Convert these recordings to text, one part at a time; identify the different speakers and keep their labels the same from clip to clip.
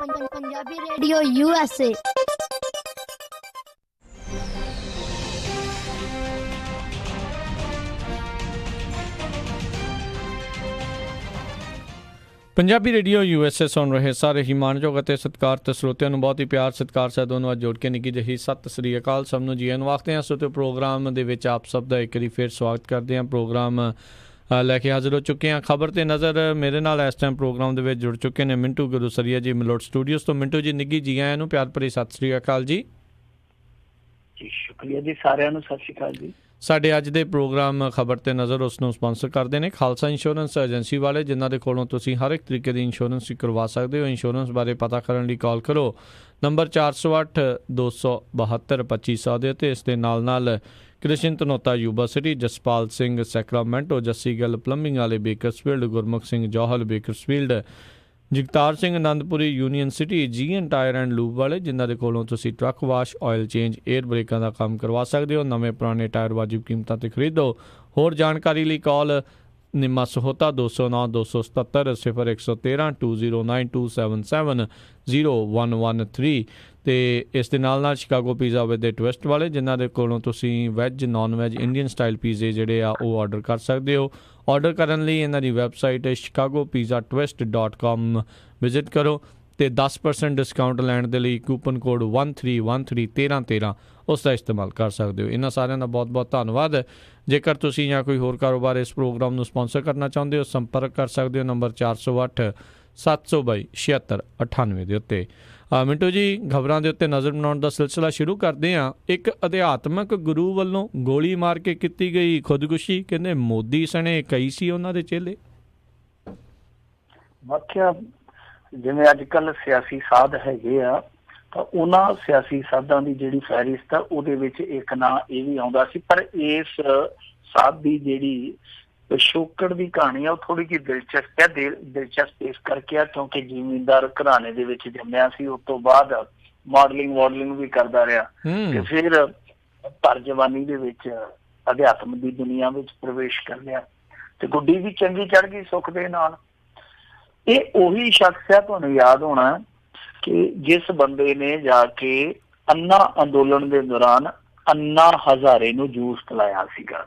Speaker 1: Punjabi radio USA।
Speaker 2: Punjabi radio USA ਸੁਣ ਰਹੇ ਸਾਰੇ ਹੀ ਮਾਣਯੋਗ ਅਤੇ ਸਤਿਕਾਰਤ ਸਰੋਤਿਆਂ ਨੂੰ ਬਹੁਤ ਹੀ ਪਿਆਰ ਸਤਿਕਾਰ ਸਾਹਿਬ ਦੋਨੋਂ ਅੱਜ ਜੋੜ ਕੇ ਨਿੱਕੀ ਜਿਹੀ ਸਤਿ ਸ੍ਰੀ ਅਕਾਲ ਸਭ ਨੂੰ ਜੀ ਆਇਆਂ ਨੂੰ ਆਖਦੇ ਹਾਂ। ਸੋ ਪ੍ਰੋਗਰਾਮ ਦੇ ਵਿੱਚ ਆਪ ਸਭ ਦਾ ਇੱਕ ਵਾਰੀ ਫਿਰ ਸਵਾਗਤ ਕਰਦੇ ਹਾਂ। ਪ੍ਰੋਗਰਾਮ ਲੈ ਕੇ ਹਾਜ਼ਰ ਹੋ ਚੁੱਕੇ ਹਾਂ। ਖਬਰ ਤੇ ਨਜ਼ਰ ਮੇਰੇ ਨਾਲ ਇਸ ਟਾਈਮ ਪ੍ਰੋਗਰਾਮ ਦੇ ਵਿੱਚ ਜੁੜ ਚੁੱਕੇ ਨੇ ਮਿੰਟੂ ਗੁਰੂਸਰੀਆ ਜੀ ਮਲੋਟ ਸਟੂਡੀਓਜ਼ ਤੋਂ। ਮਿੰਟੂ ਜੀ ਨਿੱਗੀ ਜੀ ਆਇਆਂ ਨੂੰ ਪਿਆਰ ਭਰੀ ਸਤਿ ਸ੍ਰੀ ਅਕਾਲ ਜੀ।
Speaker 3: ਸ਼ੁਕਰੀਆ ਜੀ, ਸਾਰਿਆਂ ਨੂੰ ਸਤਿ ਸ਼੍ਰੀ ਅਕਾਲ ਜੀ।
Speaker 2: ਸਾਡੇ ਅੱਜ ਦੇ ਪ੍ਰੋਗਰਾਮ ਖਬਰ ਤੇ ਨਜ਼ਰ ਉਸ ਨੂੰ ਸਪਾਂਸਰ ਕਰਦੇ ਨੇ ਖਾਲਸਾ ਇੰਸ਼ੋਰੈਂਸ ਏਜੰਸੀ ਵਾਲੇ, ਜਿਨ੍ਹਾਂ ਦੇ ਕੋਲੋਂ ਤੁਸੀਂ ਹਰ ਇੱਕ ਤਰੀਕੇ ਦੀ ਇੰਸ਼ੋਰੈਂਸ ਕਰਵਾ ਸਕਦੇ ਹੋ। ਇੰਸ਼ੋਰੈਂਸ ਬਾਰੇ ਪਤਾ ਕਰਨ ਲਈ ਕਾਲ ਕਰੋ ਨੰਬਰ 408 272 2500 ਦੇ ਉੱਤੇ। ਇਸ ਦੇ ਨਾਲ Krishan Dhanota university, Jaspal Singh Sacramento, Jassi Gill plumbing ਵਾਲੇ Bakersfield, Gurmukh Singh Johal Bakersfield, Jagtar Singh Anandpuri Union City, GN tire and lube ਵਾਲੇ, ਜਿਨ੍ਹਾਂ ਦੇ ਕੋਲੋਂ ਤੁਸੀਂ truck wash, oil change, air ਬ੍ਰੇਕਾਂ ਦਾ ਕੰਮ ਕਰਵਾ ਸਕਦੇ ਹੋ। ਨਵੇਂ ਪੁਰਾਣੇ ਟਾਇਰ ਵਾਜਿਬ ਕੀਮਤਾਂ 'ਤੇ ਖਰੀਦੋ। ਹੋਰ ਜਾਣਕਾਰੀ ਲਈ ਕਾਲ ਨਿੰਮਾ ਸਹੋਤਾ 209 277 0113 209 277 0113। ਅਤੇ ਇਸ ਦੇ ਨਾਲ Chicago pizza with A twist ਵਾਲੇ, ਜਿਨ੍ਹਾਂ ਦੇ ਕੋਲੋਂ ਤੁਸੀਂ veg non veg Indian style ਪੀਜ਼ੇ ਜਿਹੜੇ ਆ ਉਹ ਆਰਡਰ ਕਰ ਸਕਦੇ ਹੋ। ਆਰਡਰ ਕਰਨ ਲਈ ਇਹਨਾਂ ਦੀ ਵੈਬਸਾਈਟ chicagopizzatwist.com ਵਿਜ਼ਿਟ ਕਰੋ ਅਤੇ 10% ਡਿਸਕਾਊਂਟ ਲੈਣ ਦੇ ਲਈ ਕੂਪਨ ਕੋਡ 131313 ਉਸ ਦਾ ਇਸਤੇਮਾਲ ਕਰ ਸਕਦੇ ਹੋ। ਇਹਨਾਂ ਸਾਰਿਆਂ ਦਾ ਬਹੁਤ ਬਹੁਤ ਧੰਨਵਾਦ। ਜੇਕਰ ਤੁਸੀਂ ਜਾਂ ਕੋਈ ਹੋਰ ਕਾਰੋਬਾਰ ਇਸ ਪ੍ਰੋਗਰਾਮ ਨੂੰ ਸਪਾਂਸਰ ਕਰਨਾ ਚਾਹੁੰਦੇ ਹੋ, ਸੰਪਰਕ ਕਰ ਸਕਦੇ ਹੋ ਨੰਬਰ 408 722 7698 ਦੇ ਉੱਤੇ। ਮਿੰਟੂ ਜੀ, ਖਬਰਾਂ ਦੇ ਉੱਤੇ ਨਜ਼ਰ ਬਣਾਉਣ ਦਾ ਸਿਲਸਿਲਾ ਸ਼ੁਰੂ ਕਰਦੇ ਹਾਂ। ਇੱਕ ਅਧਿਆਤਮਕ ਗੁਰੂ ਵੱਲੋਂ ਗੋਲੀ ਮਾਰ ਕੇ ਕੀਤੀ ਗਈ ਖੁਦਕੁਸ਼ੀ, ਕਹਿੰਦੇ ਮੋਦੀ ਸਣੇ ਕਈ ਸੀ ਉਹਨਾਂ ਦੇ ਚੇਲੇ।
Speaker 3: ਵਾਕਿਆ ਜਿਵੇਂ ਅੱਜ ਕੱਲ੍ਹ ਸਿਆਸੀ ਸਾਧ ਹੈਗੇ ਆ, ਤਾਂ ਉਹਨਾਂ ਸਿਆਸੀ ਸਾਧਾਂ ਦੀ ਜਿਹੜੀ ਫਹਿਰਿਸਤ ਆ ਉਹਦੇ ਵਿੱਚ ਇੱਕ ਨਾਂ ਇਹ ਵੀ ਆਉਂਦਾ ਸੀ। ਪਰ ਇਸ ਸਾਧ ਦੀ ਜਿਹੜੀ ਪਿਛੋਕੜ ਦੀ ਕਹਾਣੀ ਆ ਉਹ ਥੋੜੀ ਜਿਹੀ ਦਿਲਚਸਪ ਹੈ। ਦਿਲਚਸਪ ਇਸ ਕਰਕੇ ਆ ਕਿਉਂਕਿ ਜ਼ਿਮੀਂਦਾਰ ਘਰਾਣੇ ਦੇ ਵਿੱਚ ਜੰਮਿਆ ਸੀ। ਉਸ ਤੋਂ ਬਾਅਦ ਮਾਡਲਿੰਗ ਵੀ ਕਰਦਾ ਰਿਹਾ ਤੇ ਫਿਰ ਭਰ ਜਵਾਨੀ ਦੇ ਵਿੱਚ ਅਧਿਆਤਮ ਦੀ ਦੁਨੀਆ ਵਿੱਚ ਪ੍ਰਵੇਸ਼ ਕਰ ਲਿਆ ਤੇ ਗੁੱਡੀ ਵੀ ਚੰਗੀ ਚੜ੍ਹ ਗਈ ਸੁੱਖ ਦੇ ਨਾਲ। ਇਹ ਉਹੀ ਸ਼ਖਸ ਹੈ, ਤੁਹਾਨੂੰ ਯਾਦ ਹੋਣਾ, ਕਿ ਜਿਸ ਬੰਦੇ ਨੇ ਜਾ ਕੇ ਅੰਨਾ ਅੰਦੋਲਨ ਦੇ ਦੌਰਾਨ ਅੰਨਾ ਹਜ਼ਾਰੇ ਨੂੰ ਜੂਸ ਪਿਲਾਇਆ ਸੀਗਾ।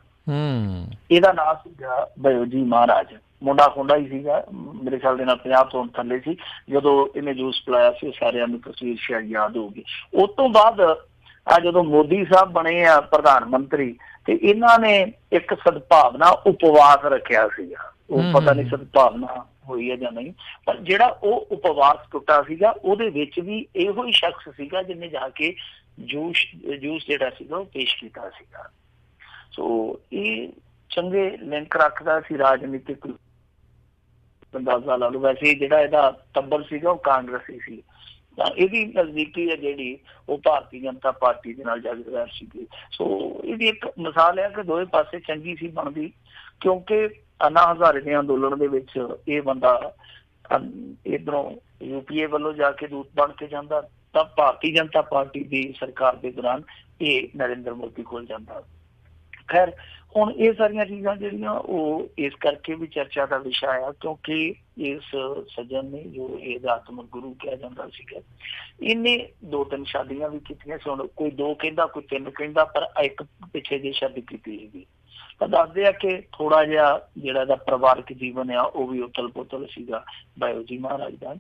Speaker 3: ਇਹਦਾ ਨਾਮ ਸੀਗਾ ਭਇਓ ਜੀ ਮਹਾਰਾਜ। ਮੁੰਡਾ ਖੁੰਡਾ ਹੀ ਸੀਗਾ, ਮੇਰੇ ਖਿਆਲ ਦੇ ਨਾਲ 50 ਤੋਂ ਥੱਲੇ ਸੀ ਜਦੋਂ ਇਹਨੇ ਜੂਸ ਪਿਲਾਇਆ ਸੀ। ਸਾਰਿਆਂ ਨੂੰ ਤਸਵੀਰ ਸ਼ਾਇਦ ਯਾਦ ਹੋਊਗੀ। ਉਸ ਤੋਂ ਬਾਅਦ ਆ ਜਦੋਂ ਮੋਦੀ ਸਾਹਿਬ ਬਣੇ ਆ ਪ੍ਰਧਾਨ ਮੰਤਰੀ, ਤੇ ਇਹਨਾਂ ਨੇ ਇੱਕ ਸਦਭਾਵਨਾ ਉਪਵਾਸ ਰੱਖਿਆ ਸੀਗਾ। ਉਹ ਪਤਾ ਨਹੀਂ ਸਦਭਾਵਨਾ ਹੋਈ ਹੈ ਜਾਂ ਨਹੀਂ, ਪਰ ਜਿਹੜਾ ਉਹ ਉਪਵਾਸ ਟੁੱਟਾ ਸੀਗਾ ਉਹਦੇ ਵਿੱਚ ਵੀ ਇਹੋ ਹੀ ਸ਼ਖਸ ਸੀਗਾ ਜਿਹਨੇ ਜਾ ਕੇ ਜੂਸ ਜਿਹੜਾ ਸੀਗਾ ਉਹ ਪੇਸ਼ ਕੀਤਾ ਸੀਗਾ। ਸੋ ਇਹ ਚੰਗੇ ਲਿੰਕ ਰੱਖਦਾ ਸੀ ਰਾਜਨੀਤਿਕ ਅੰਦਾਜ਼ਾ ਲਾ ਲਓ। ਵੈਸੇ ਜਿਹੜਾ ਇਹਦਾ ਟੱਬਰ ਸੀਗਾ ਉਹ ਕਾਂਗਰਸੀ ਸੀ, ਤਾਂ ਇਹਦੀ ਨਜ਼ਦੀਕੀ ਹੈ ਜਿਹੜੀ ਉਹ ਭਾਰਤੀ ਜਨਤਾ ਪਾਰਟੀ ਦੇ ਨਾਲ ਜਾਗੀਰਦਾਰ ਸੀਗੀ। ਸੋ ਇਹਦੀ ਇੱਕ ਮਿਸਾਲ ਹੈ ਕਿ ਦੋਵੇਂ ਪਾਸੇ ਚੰਗੀ ਸੀ ਬਣਦੀ, ਕਿਉਂਕਿ ਅੰਨਾ ਹਜ਼ਾਰੇ ਦੇ ਅੰਦੋਲਨ ਦੇ ਵਿੱਚ ਇਹ ਬੰਦਾ ਇੱਧਰੋਂ UPA ਵੱਲੋਂ ਜਾ ਕੇ ਦੂਤ ਬਣ ਕੇ ਜਾਂਦਾ, ਤਾਂ ਭਾਰਤੀ ਜਨਤਾ ਪਾਰਟੀ ਦੀ ਸਰਕਾਰ ਦੇ ਦੌਰਾਨ ਇਹ ਨਰਿੰਦਰ ਮੋਦੀ ਕੋਲ ਜਾਂਦਾ। ਖੈਰ, ਹੁਣ ਇਹ ਸਾਰੀਆਂ ਚੀਜ਼ਾਂ ਜਿਹੜੀਆਂ ਉਹ ਇਸ ਕਰਕੇ ਵੀ ਚਰਚਾ ਦਾ ਵਿਸ਼ਾ ਆ ਕਿਉਂਕਿ ਇਸ ਸੱਜਣ ਨੇ, ਜੋ ਇਹ ਅਧਿਆਤਮਕ ਗੁਰੂ ਕਿਹਾ ਜਾਂਦਾ ਸੀਗਾ, ਇਹਨੇ 2-3 ਸ਼ਾਦੀਆਂ ਵੀ ਕੀਤੀਆਂ ਸੀ। ਹੁਣ ਕੋਈ 2 ਕਹਿੰਦਾ, ਕੋਈ 3 ਕਹਿੰਦਾ, ਪਰ ਇੱਕ ਪਿੱਛੇ ਜਿਹੀ ਸ਼ਾਦੀ ਕੀਤੀ ਸੀਗੀ। ਤਾਂ ਦੱਸਦੇ ਆ ਕਿ ਥੋੜਾ ਜਿਹਾ ਜਿਹੜਾ ਇਹਦਾ ਪਰਿਵਾਰਕ ਜੀਵਨ ਆ ਉਹ ਵੀ ਉਤਲ ਪੁਤਲ ਸੀਗਾ ਭਇਓ ਜੀ ਮਹਾਰਾਜ ਦਾ।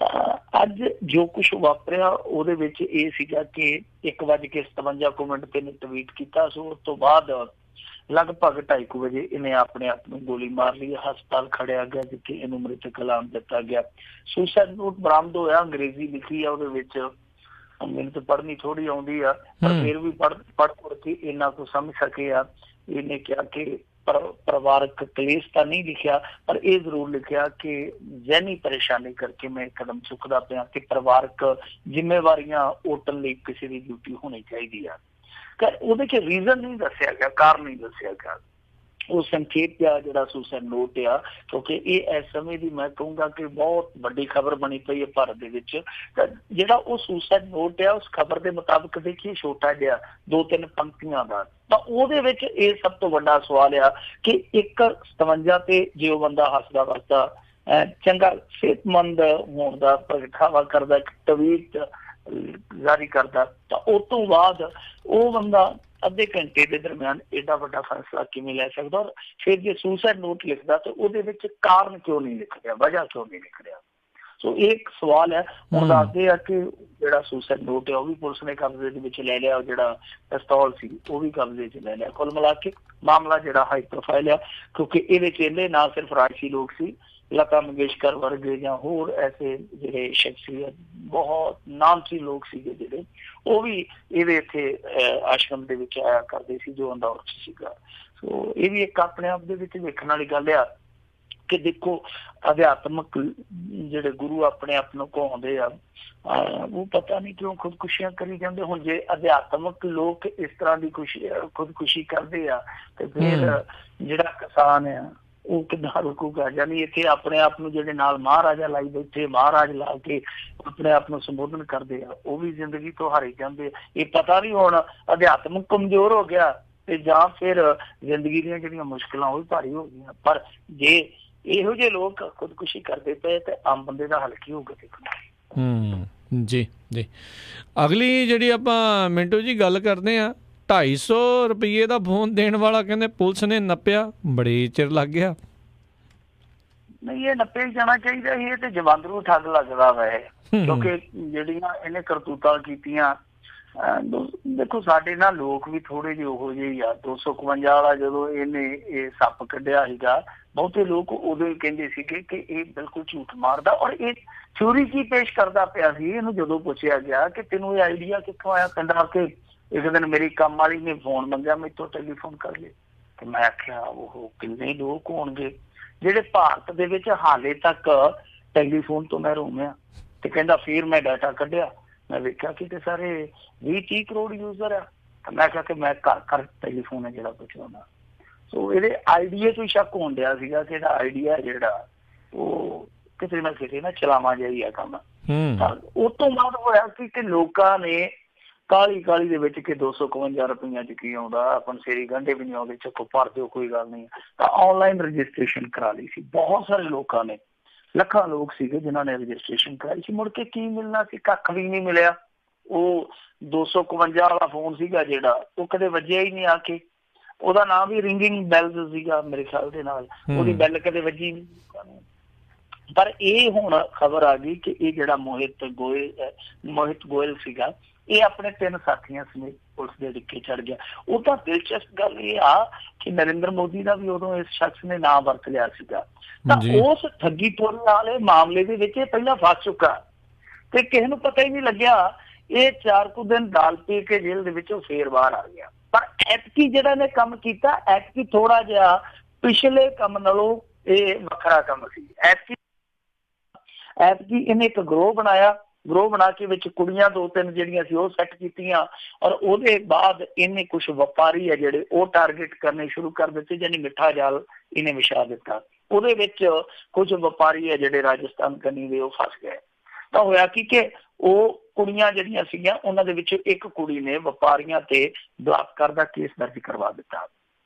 Speaker 3: ਤਾਂ ਅੱਜ ਜੋ ਕੁਛ ਵਾਪਰਿਆ ਉਹਦੇ ਵਿੱਚ ਇਹ ਸੀਗਾ ਕਿ 1:57 ਤੇ ਟਵੀਟ ਕੀਤਾ। ਸੋ ਉਸ ਤੋਂ ਬਾਅਦ ਲਗਭਗ 2:30 ਵਜੇ ਇਹਨੇ ਆਪਣੇ ਆਪ ਨੂੰ ਗੋਲੀ ਮਾਰ ਲਈ। ਹਸਪਤਾਲ ਖੜਿਆ ਗਿਆ ਜਿੱਥੇ ਇਹਨੂੰ ਮ੍ਰਿਤਕ ਐਲਾਨ ਦਿੱਤਾ ਗਿਆ। ਸੁਸਾਈਡ ਨੋਟ ਬਰਾਮਦ ਹੋਇਆ, ਅੰਗਰੇਜ਼ੀ ਲਿਖੀ ਆ ਉਹਦੇ ਵਿੱਚ। ਮੈਨੂੰ ਤਾਂ ਪੜ੍ਹਨੀ ਥੋੜ੍ਹੀ ਆਉਂਦੀ ਆ, ਪਰ ਫਿਰ ਵੀ ਪੜ੍ਹ ਕੇ ਇੰਨਾ ਕੁ ਸਮਝ ਸਕੇ ਆ। ਇਹਨੇ ਕਿਹਾ ਕਿ ਪਰਿਵਾਰਕ ਕਲੇਸ਼ ਤਾਂ ਨਹੀਂ ਲਿਖਿਆ, ਪਰ ਇਹ ਜ਼ਰੂਰ ਲਿਖਿਆ ਕਿ ਜ਼ਹਿਨੀ ਪਰੇਸ਼ਾਨੀ ਕਰਕੇ ਮੈਂ ਕਦਮ ਚੁੱਕਦਾ ਪਿਆ ਕਿ ਪਰਿਵਾਰਕ ਜ਼ਿੰਮੇਵਾਰੀਆਂ ਓਟਣ ਲਈ ਕਿਸੇ ਦੀ ਡਿਊਟੀ ਹੋਣੀ ਚਾਹੀਦੀ ਆ। ਉਹਦੇ 'ਚ ਰੀਜ਼ਨ ਨਹੀਂ ਦੱਸਿਆ ਗਿਆ, ਕਾਰਨ ਨਹੀਂ ਦੱਸਿਆ ਗਿਆ। ਉਹ ਸੰਖੇਪ ਜਿਹਾ ਜਿਹੜਾ ਸੁਸਾਈਡ ਨੋਟ ਆ, ਕਿਉਂਕਿ ਇਹ ਇਸ ਸਮੇਂ ਦੀ ਮੈਂ ਕਹੂੰਗਾ ਕਿ ਬਹੁਤ ਵੱਡੀ ਖਬਰ ਬਣੀ ਪਈ ਹੈ ਭਾਰਤ ਦੇ ਵਿੱਚ। ਤਾਂ ਜਿਹੜਾ ਉਹ ਸੁਸਾਈਡ ਨੋਟ ਆ ਉਸ ਖਬਰ ਦੇ ਮੁਤਾਬਕ ਦੇਖੀਏ ਛੋਟਾ ਜਿਹਾ 2-3 ਪੰਕਤੀਆਂ ਦਾ, ਤਾਂ ਉਹਦੇ ਵਿੱਚ ਇਹ ਸਭ ਤੋਂ ਵੱਡਾ ਸਵਾਲ ਆ ਕਿ 1:57 ਤੇ ਜੇ ਉਹ ਬੰਦਾ ਹੱਸਦਾ ਵਸਦਾ ਚੰਗਾ ਸਿਹਤਮੰਦ ਹੋਣ ਦਾ ਪ੍ਰਗਟਾਵਾ ਕਰਦਾ, ਇੱਕ ਟਵੀਟ ਜਾਰੀ ਕਰਦਾ, ਤਾਂ ਉਸ ਤੋਂ ਬਾਅਦ ਉਹ ਬੰਦਾ ਅੱਧੇ ਘੰਟੇ ਦੇ ਦਰਮਿਆਨ ਏਡਾ ਵੱਡਾ ਫੈਸਲਾ ਕਿਵੇਂ ਲੈ ਸਕਦਾ? ਔਰ ਫਿਰ ਜੇ ਸੁਸਾਈਡ ਨੋਟ ਲਿਖਦਾ ਤਾਂ ਉਹਦੇ ਵਿੱਚ ਕਾਰਨ ਕਿਉਂ ਨਹੀਂ ਲਿਖ ਰਿਹਾ, ਵਜ੍ਹਾ ਕਿਉਂ ਨਹੀਂ ਲਿਖ ਰਿਹਾ? ਸੋ ਇਹ ਇੱਕ ਸਵਾਲ ਹੈ। ਹੁਣ ਦੱਸਦੇ ਆ ਕਿ ਜਿਹੜਾ ਸੁਸਾਈਡ ਨੋਟ ਹੈ ਉਹ ਵੀ ਪੁਲਿਸ ਨੇ ਕਬਜ਼ੇ ਦੇ ਵਿੱਚ ਲੈ ਲਿਆ, ਜਿਹੜਾ ਪਿਸਤੌਲ ਸੀ ਉਹ ਵੀ ਕਬਜ਼ੇ 'ਚ ਲੈ ਲਿਆ। ਕੁੱਲ ਮਿਲਾ ਕੇ ਮਾਮਲਾ ਜਿਹੜਾ ਹਾਈ ਪ੍ਰੋਫਾਈਲ ਆ, ਕਿਉਂਕਿ ਇਹਦੇ 'ਚ ਇਹਦੇ ਨਾ ਸਿਰਫ ਰਾਜਸੀ ਲੋਕ ਸੀ, ਲਤਾ ਮੰਗੇਸ਼ਕਰ ਵਰਗੇ ਜਾਂ ਹੋਰ ਐਸੇ ਜਿਹੜੇ ਸ਼ਖਸੀਅਤ ਬਹੁਤ ਨਾਮਚੀ ਲੋਕ ਸੀਗੇ ਜਿਹੜੇ, ਉਹ ਵੀ ਇਹਦੇ ਇੱਥੇ ਆਸ਼ਰਮ ਦੇ ਵਿੱਚ ਆਇਆ ਕਰਦੇ ਸੀ ਜੋ ਅੰਦੌਰ 'ਚ ਸੀਗਾ। ਸੋ ਇਹ ਵੀ ਇੱਕ ਆਪਣੇ ਆਪ ਦੇ ਵਿੱਚ ਵੇਖਣ ਵਾਲੀ ਗੱਲ ਆ ਕਿ ਦੇਖੋ ਅਧਿਆਤਮਕ ਜਿਹੜੇ ਗੁਰੂ ਆਪਣੇ ਆਪ ਨੂੰ ਕਹਾਉਂਦੇ ਆ, ਉਹ ਪਤਾ ਨਹੀਂ ਕਿਉਂ ਖੁਦਕੁਸ਼ੀਆਂ ਕਰੀ ਜਾਂਦੇ। ਹੁਣ ਜੇ ਅਧਿਆਤਮਕ ਲੋਕ ਇਸ ਤਰ੍ਹਾਂ ਦੀ ਖੁਦਕੁਸ਼ੀ ਕਰਦੇ ਆ ਤੇ ਫਿਰ ਜਿਹੜਾ ਕਿਸਾਨ ਆ ਉਹ ਕਿੱਦਾਂ ਰੁਕੂਗਾ? ਯਾਨੀ ਇੱਥੇ ਆਪਣੇ ਆਪ ਨੂੰ ਜਿਹੜੇ ਨਾਲ ਮਹਾਰਾਜਾ ਲਾਈ ਬੈਠੇ, ਮਹਾਰਾਜ ਲਾ ਕੇ ਆਪਣੇ ਆਪ ਨੂੰ ਸੰਬੋਧਨ ਕਰਦੇ ਆ, ਉਹ ਵੀ ਜ਼ਿੰਦਗੀ ਤੋਂ ਹਾਰੇ ਜਾਂਦੇ ਆ। ਇਹ ਪਤਾ ਨਹੀਂ ਹੁਣ ਅਧਿਆਤਮਕ ਕਮਜ਼ੋਰ ਹੋ ਗਿਆ ਤੇ ਜਾਂ ਫਿਰ ਜ਼ਿੰਦਗੀ ਦੀਆਂ ਜਿਹੜੀਆਂ ਮੁਸ਼ਕਿਲਾਂ ਉਹ ਵੀ ਭਾਰੀ ਹੋ ਗਈਆਂ। ਪਰ ਜੇ ਇਹੋ ਜਿਹੇ ਲੋਕ ਖੁਦਕੁਸ਼ੀ ਕਰਦੇ ਪਏ ਤੇ ਆਮ ਬੰਦੇ ਦਾ ਹੱਲ ਕੀ ਹੋਊਗਾ? ਦੇਖੋ
Speaker 2: ਜੀ ਜੀ। ਅਗਲੀ ਜਿਹੜੀ ਆਪਾਂ ਮਿੰਟੂ ਜੀ ਗੱਲ ਕਰਦੇ ਹਾਂ, 250 ਰੁਪਈਏ ਦਾ ਫੋਨ ਦੇਣ ਵਾਲਾ ਕਹਿੰਦੇ ਪੁਲਿਸ ਨੇ ਨੱਪਿਆ, ਬੜੀ ਚਿਰ ਲੱਗ ਗਿਆ।
Speaker 3: ਨਹੀਂ, ਇਹ ਨੱਪੇ ਜਾਣਾ ਚਾਹੀਦਾ। ਇਹ ਤੇ ਜਵਾਂਦਰੂ ਠੱਗ ਲੱਗਦਾ ਵਾ ਇਹ, ਕਿਉਂਕਿ ਜਿਹੜੀਆਂ ਇਹਨੇ ਕਰਤੂਤਾਂ ਕੀਤੀਆਂ, ਦੇਖੋ ਸਾਡੇ ਨਾਲ ਲੋਕ ਵੀ ਥੋੜੇ ਜਿਹੇ ਉਹੋ ਜਿਹੇ ਹੀ ਆ। 251 ਵਾਲਾ ਜਦੋਂ ਇਹਨੇ ਇਹ ਸੱਪ ਕੱਢਿਆ ਸੀਗਾ, ਬਹੁਤੇ ਲੋਕ ਉਦੋਂ ਹੀ ਕਹਿੰਦੇ ਸੀਗੇ ਕਿ ਇਹ ਬਿਲਕੁਲ ਝੂਠ ਮਾਰਦਾ। ਔਰ ਇਹ ਥਿਊਰੀ ਕੀ ਪੇਸ਼ ਕਰਦਾ ਪਿਆ ਸੀ? ਇਹਨੂੰ ਜਦੋਂ ਪੁੱਛਿਆ ਗਿਆ ਕਿ ਤੈਨੂੰ ਇਹ ਆਈਡੀਆ ਕਿੱਥੋਂ ਆਇਆ, ਕਹਿੰਦਾ ਕਿ ਇੱਕ ਦਿਨ ਮੇਰੀ ਕੰਮ ਵਾਲੀ ਨੇ ਫੋਨ ਮੰਗਿਆ, ਮੈਥੋਂ ਟੈਲੀਫੋਨ ਕਰ ਲਏ। ਤੇ ਮੈਂ ਆਖਿਆ ਉਹ ਕਿੰਨੇ ਲੋਕ ਹੋਣਗੇ ਜਿਹੜੇ ਭਾਰਤ ਦੇ ਵਿੱਚ ਹਾਲੇ ਤੱਕ ਟੈਲੀਫੋਨ ਤੋਂ ਮਹਿਰੂਮ ਆ? ਤੇ ਕਹਿੰਦਾ ਫਿਰ ਮੈਂ ਡਾਟਾ ਕੱਢਿਆ, ਮੈਂ ਵੇਖਿਆ ਕਿ ਤੇ ਸਾਰੇ 20-30 ਕਰੋੜ ਯੂਜ਼ਰ ਆ। ਤਾਂ ਮੈਂ ਕਿਹਾ ਕਿ ਮੈਂ ਘਰ ਟੈਲੀਫੋਨ ਹੈ ਜਿਹੜਾ ਪੁੱਛਾਉਣਾ। ਸੋ ਇਹਦੇ ਆਈਡੀਆ ਤੋਂ ਸ਼ੱਕ ਹੋਣ ਡਿਆ ਸੀਗਾ ਕਿ ਇਹਦਾ ਆਈਡੀਆ ਜਿਹੜਾ ਉਹ ਕਿਤੇ ਨਾ ਚਲਾਵਾ ਜਾਈ ਆ ਕੰਮ। ਤਾਂ ਉਸ ਤੋਂ ਬਾਅਦ ਹੋਇਆ ਸੀ ਕਿ ਲੋਕਾਂ ਨੇ ਕਾਹਲੀ ਦੇ ਵਿੱਚ ਕਿ 251 ਰੁਪਈਆ 'ਚ ਕੀ ਆਉਂਦਾ, ਪੰਸੇਰੀ ਗੰਢੇ ਵੀ ਨਹੀਂ ਆਉਂਦੇ, ਚੱਕੋ ਭਰ ਦਿਓ ਕੋਈ ਗੱਲ ਨਹੀਂ, ਤਾਂ ਆਨਲਾਈਨ ਰਜਿਸਟ੍ਰੇਸ਼ਨ ਕਰਾ ਲਈ ਸੀ ਬਹੁਤ ਸਾਰੇ ਲੋਕਾਂ ਨੇ। ਲੱਖਾਂ ਲੋਕ ਸੀਗੇ ਜਿਨ੍ਹਾਂ ਨੇ ਰਜਿਸਟ੍ਰੇਸ਼ਨ ਕਰਾਈ ਸੀ। ਮੁੜ ਕੇ ਕੀ ਮਿਲਣਾ ਸੀ? ਕੱਖ ਵੀ ਨਹੀਂ ਮਿਲਿਆ। ਉਹ 251 ਵਾਲਾ ਫੋਨ ਸੀਗਾ ਜਿਹੜਾ, ਉਹ ਕਦੇ ਵੱਜਿਆ ਹੀ ਨਹੀਂ ਆ ਕੇ। ਉਹਦਾ ਨਾਮ ਵੀ ਰਿੰਗਿੰਗ ਬੈਲਜ਼ ਸੀਗਾ ਮੇਰੇ ਖਿਆਲ ਦੇ ਨਾਲ, ਉਹਦੀ ਬੈਲ ਕਦੇ ਵੱਜੀ ਨਹੀਂ। ਪਰ ਇਹ ਹੁਣ ਖਬਰ ਆ ਗਈ ਕਿ ਇਹ ਜਿਹੜਾ ਮੋਹਿਤ ਗੋਇਲ ਸੀਗਾ, ਇਹ ਆਪਣੇ 3 ਸਾਥੀਆਂ ਸਮੇਤ ਪੁਲਿਸ ਦੇ ਡਿੱਕੇ ਚੜ ਗਿਆ। ਉਹ ਤਾਂ ਦਿਲਚਸਪ ਗੱਲ ਇਹ ਆ ਕਿ ਨਰਿੰਦਰ ਮੋਦੀ ਦਾ ਵੀ ਉਦੋਂ ਇਸ ਸ਼ਖਸ ਨੇ ਨਾਮ ਵਰਤ ਲਿਆ ਸੀਗਾ। ਤਾਂ ਉਸ ਠੱਗੀ ਟੋਲੇ ਵਾਲੇ ਮਾਮਲੇ ਦੇ ਵਿੱਚ ਇਹ ਪਹਿਲਾਂ ਫਸ ਚੁੱਕਾ ਤੇ ਕਿਸੇ ਨੂੰ ਪਤਾ ਹੀ ਨਹੀਂ ਲੱਗਿਆ। ਇਹ 4 ਕੁ ਦਿਨ ਦਾਲ ਪੀ ਕੇ ਜੇਲ੍ਹ ਦੇ ਵਿੱਚੋਂ ਫੇਰ ਬਾਹਰ ਆ ਗਿਆ। ਪਰ ਐਤਕੀ ਜਿਹੜਾ ਨੇ ਕੰਮ ਕੀਤਾ, ਐਤਕੀ ਥੋੜਾ ਜਿਹਾ ਪਿਛਲੇ ਕੰਮ ਨਾਲੋਂ ਇਹ ਵੱਖਰਾ ਕੰਮ ਸੀ। ਐਤਕੀ ਇਹਨੇ ਇੱਕ ਗਰੋਹ ਬਣਾ ਕੇ ਵਿੱਚ ਕੁੜੀਆਂ 2-3 ਜਿਹੜੀਆਂ ਸੀ ਉਹ ਸੈੱਟ ਕੀਤੀਆਂ। ਔਰ ਉਹਦੇ ਬਾਅਦ ਇਹਨੇ ਕੁਛ ਵਪਾਰੀ ਹੈ ਜਿਹੜੇ ਉਹ ਟਾਰਗੇਟ ਕਰਨੇ ਸ਼ੁਰੂ ਕਰ ਦਿੱਤੇ, ਯਾਨੀ ਮਿੱਠਾ ਜਾਲ ਇਹਨੇ ਵਿਛਾ ਦਿੱਤਾ। ਉਹਦੇ ਵਿੱਚ ਕੁਝ ਵਪਾਰੀ ਹੈ ਜਿਹੜੇ ਰਾਜਸਥਾਨ ਕੰਨੀ ਦੇ ਉਹ ਫਸ ਗਏ। ਤਾਂ ਹੋਇਆ ਕਿ ਉਹ ਕੁੜੀਆਂ ਜਿਹੜੀਆਂ ਸੀਗੀਆਂ ਉਹਨਾਂ ਦੇ ਵਿੱਚੋਂ ਇੱਕ ਕੁੜੀ ਨੇ ਵਪਾਰੀਆਂ ਤੇ ਬਲਾਤਕਾਰ ਦਾ ਕੇਸ ਦਰਜ ਕਰਵਾ ਦਿੱਤਾ।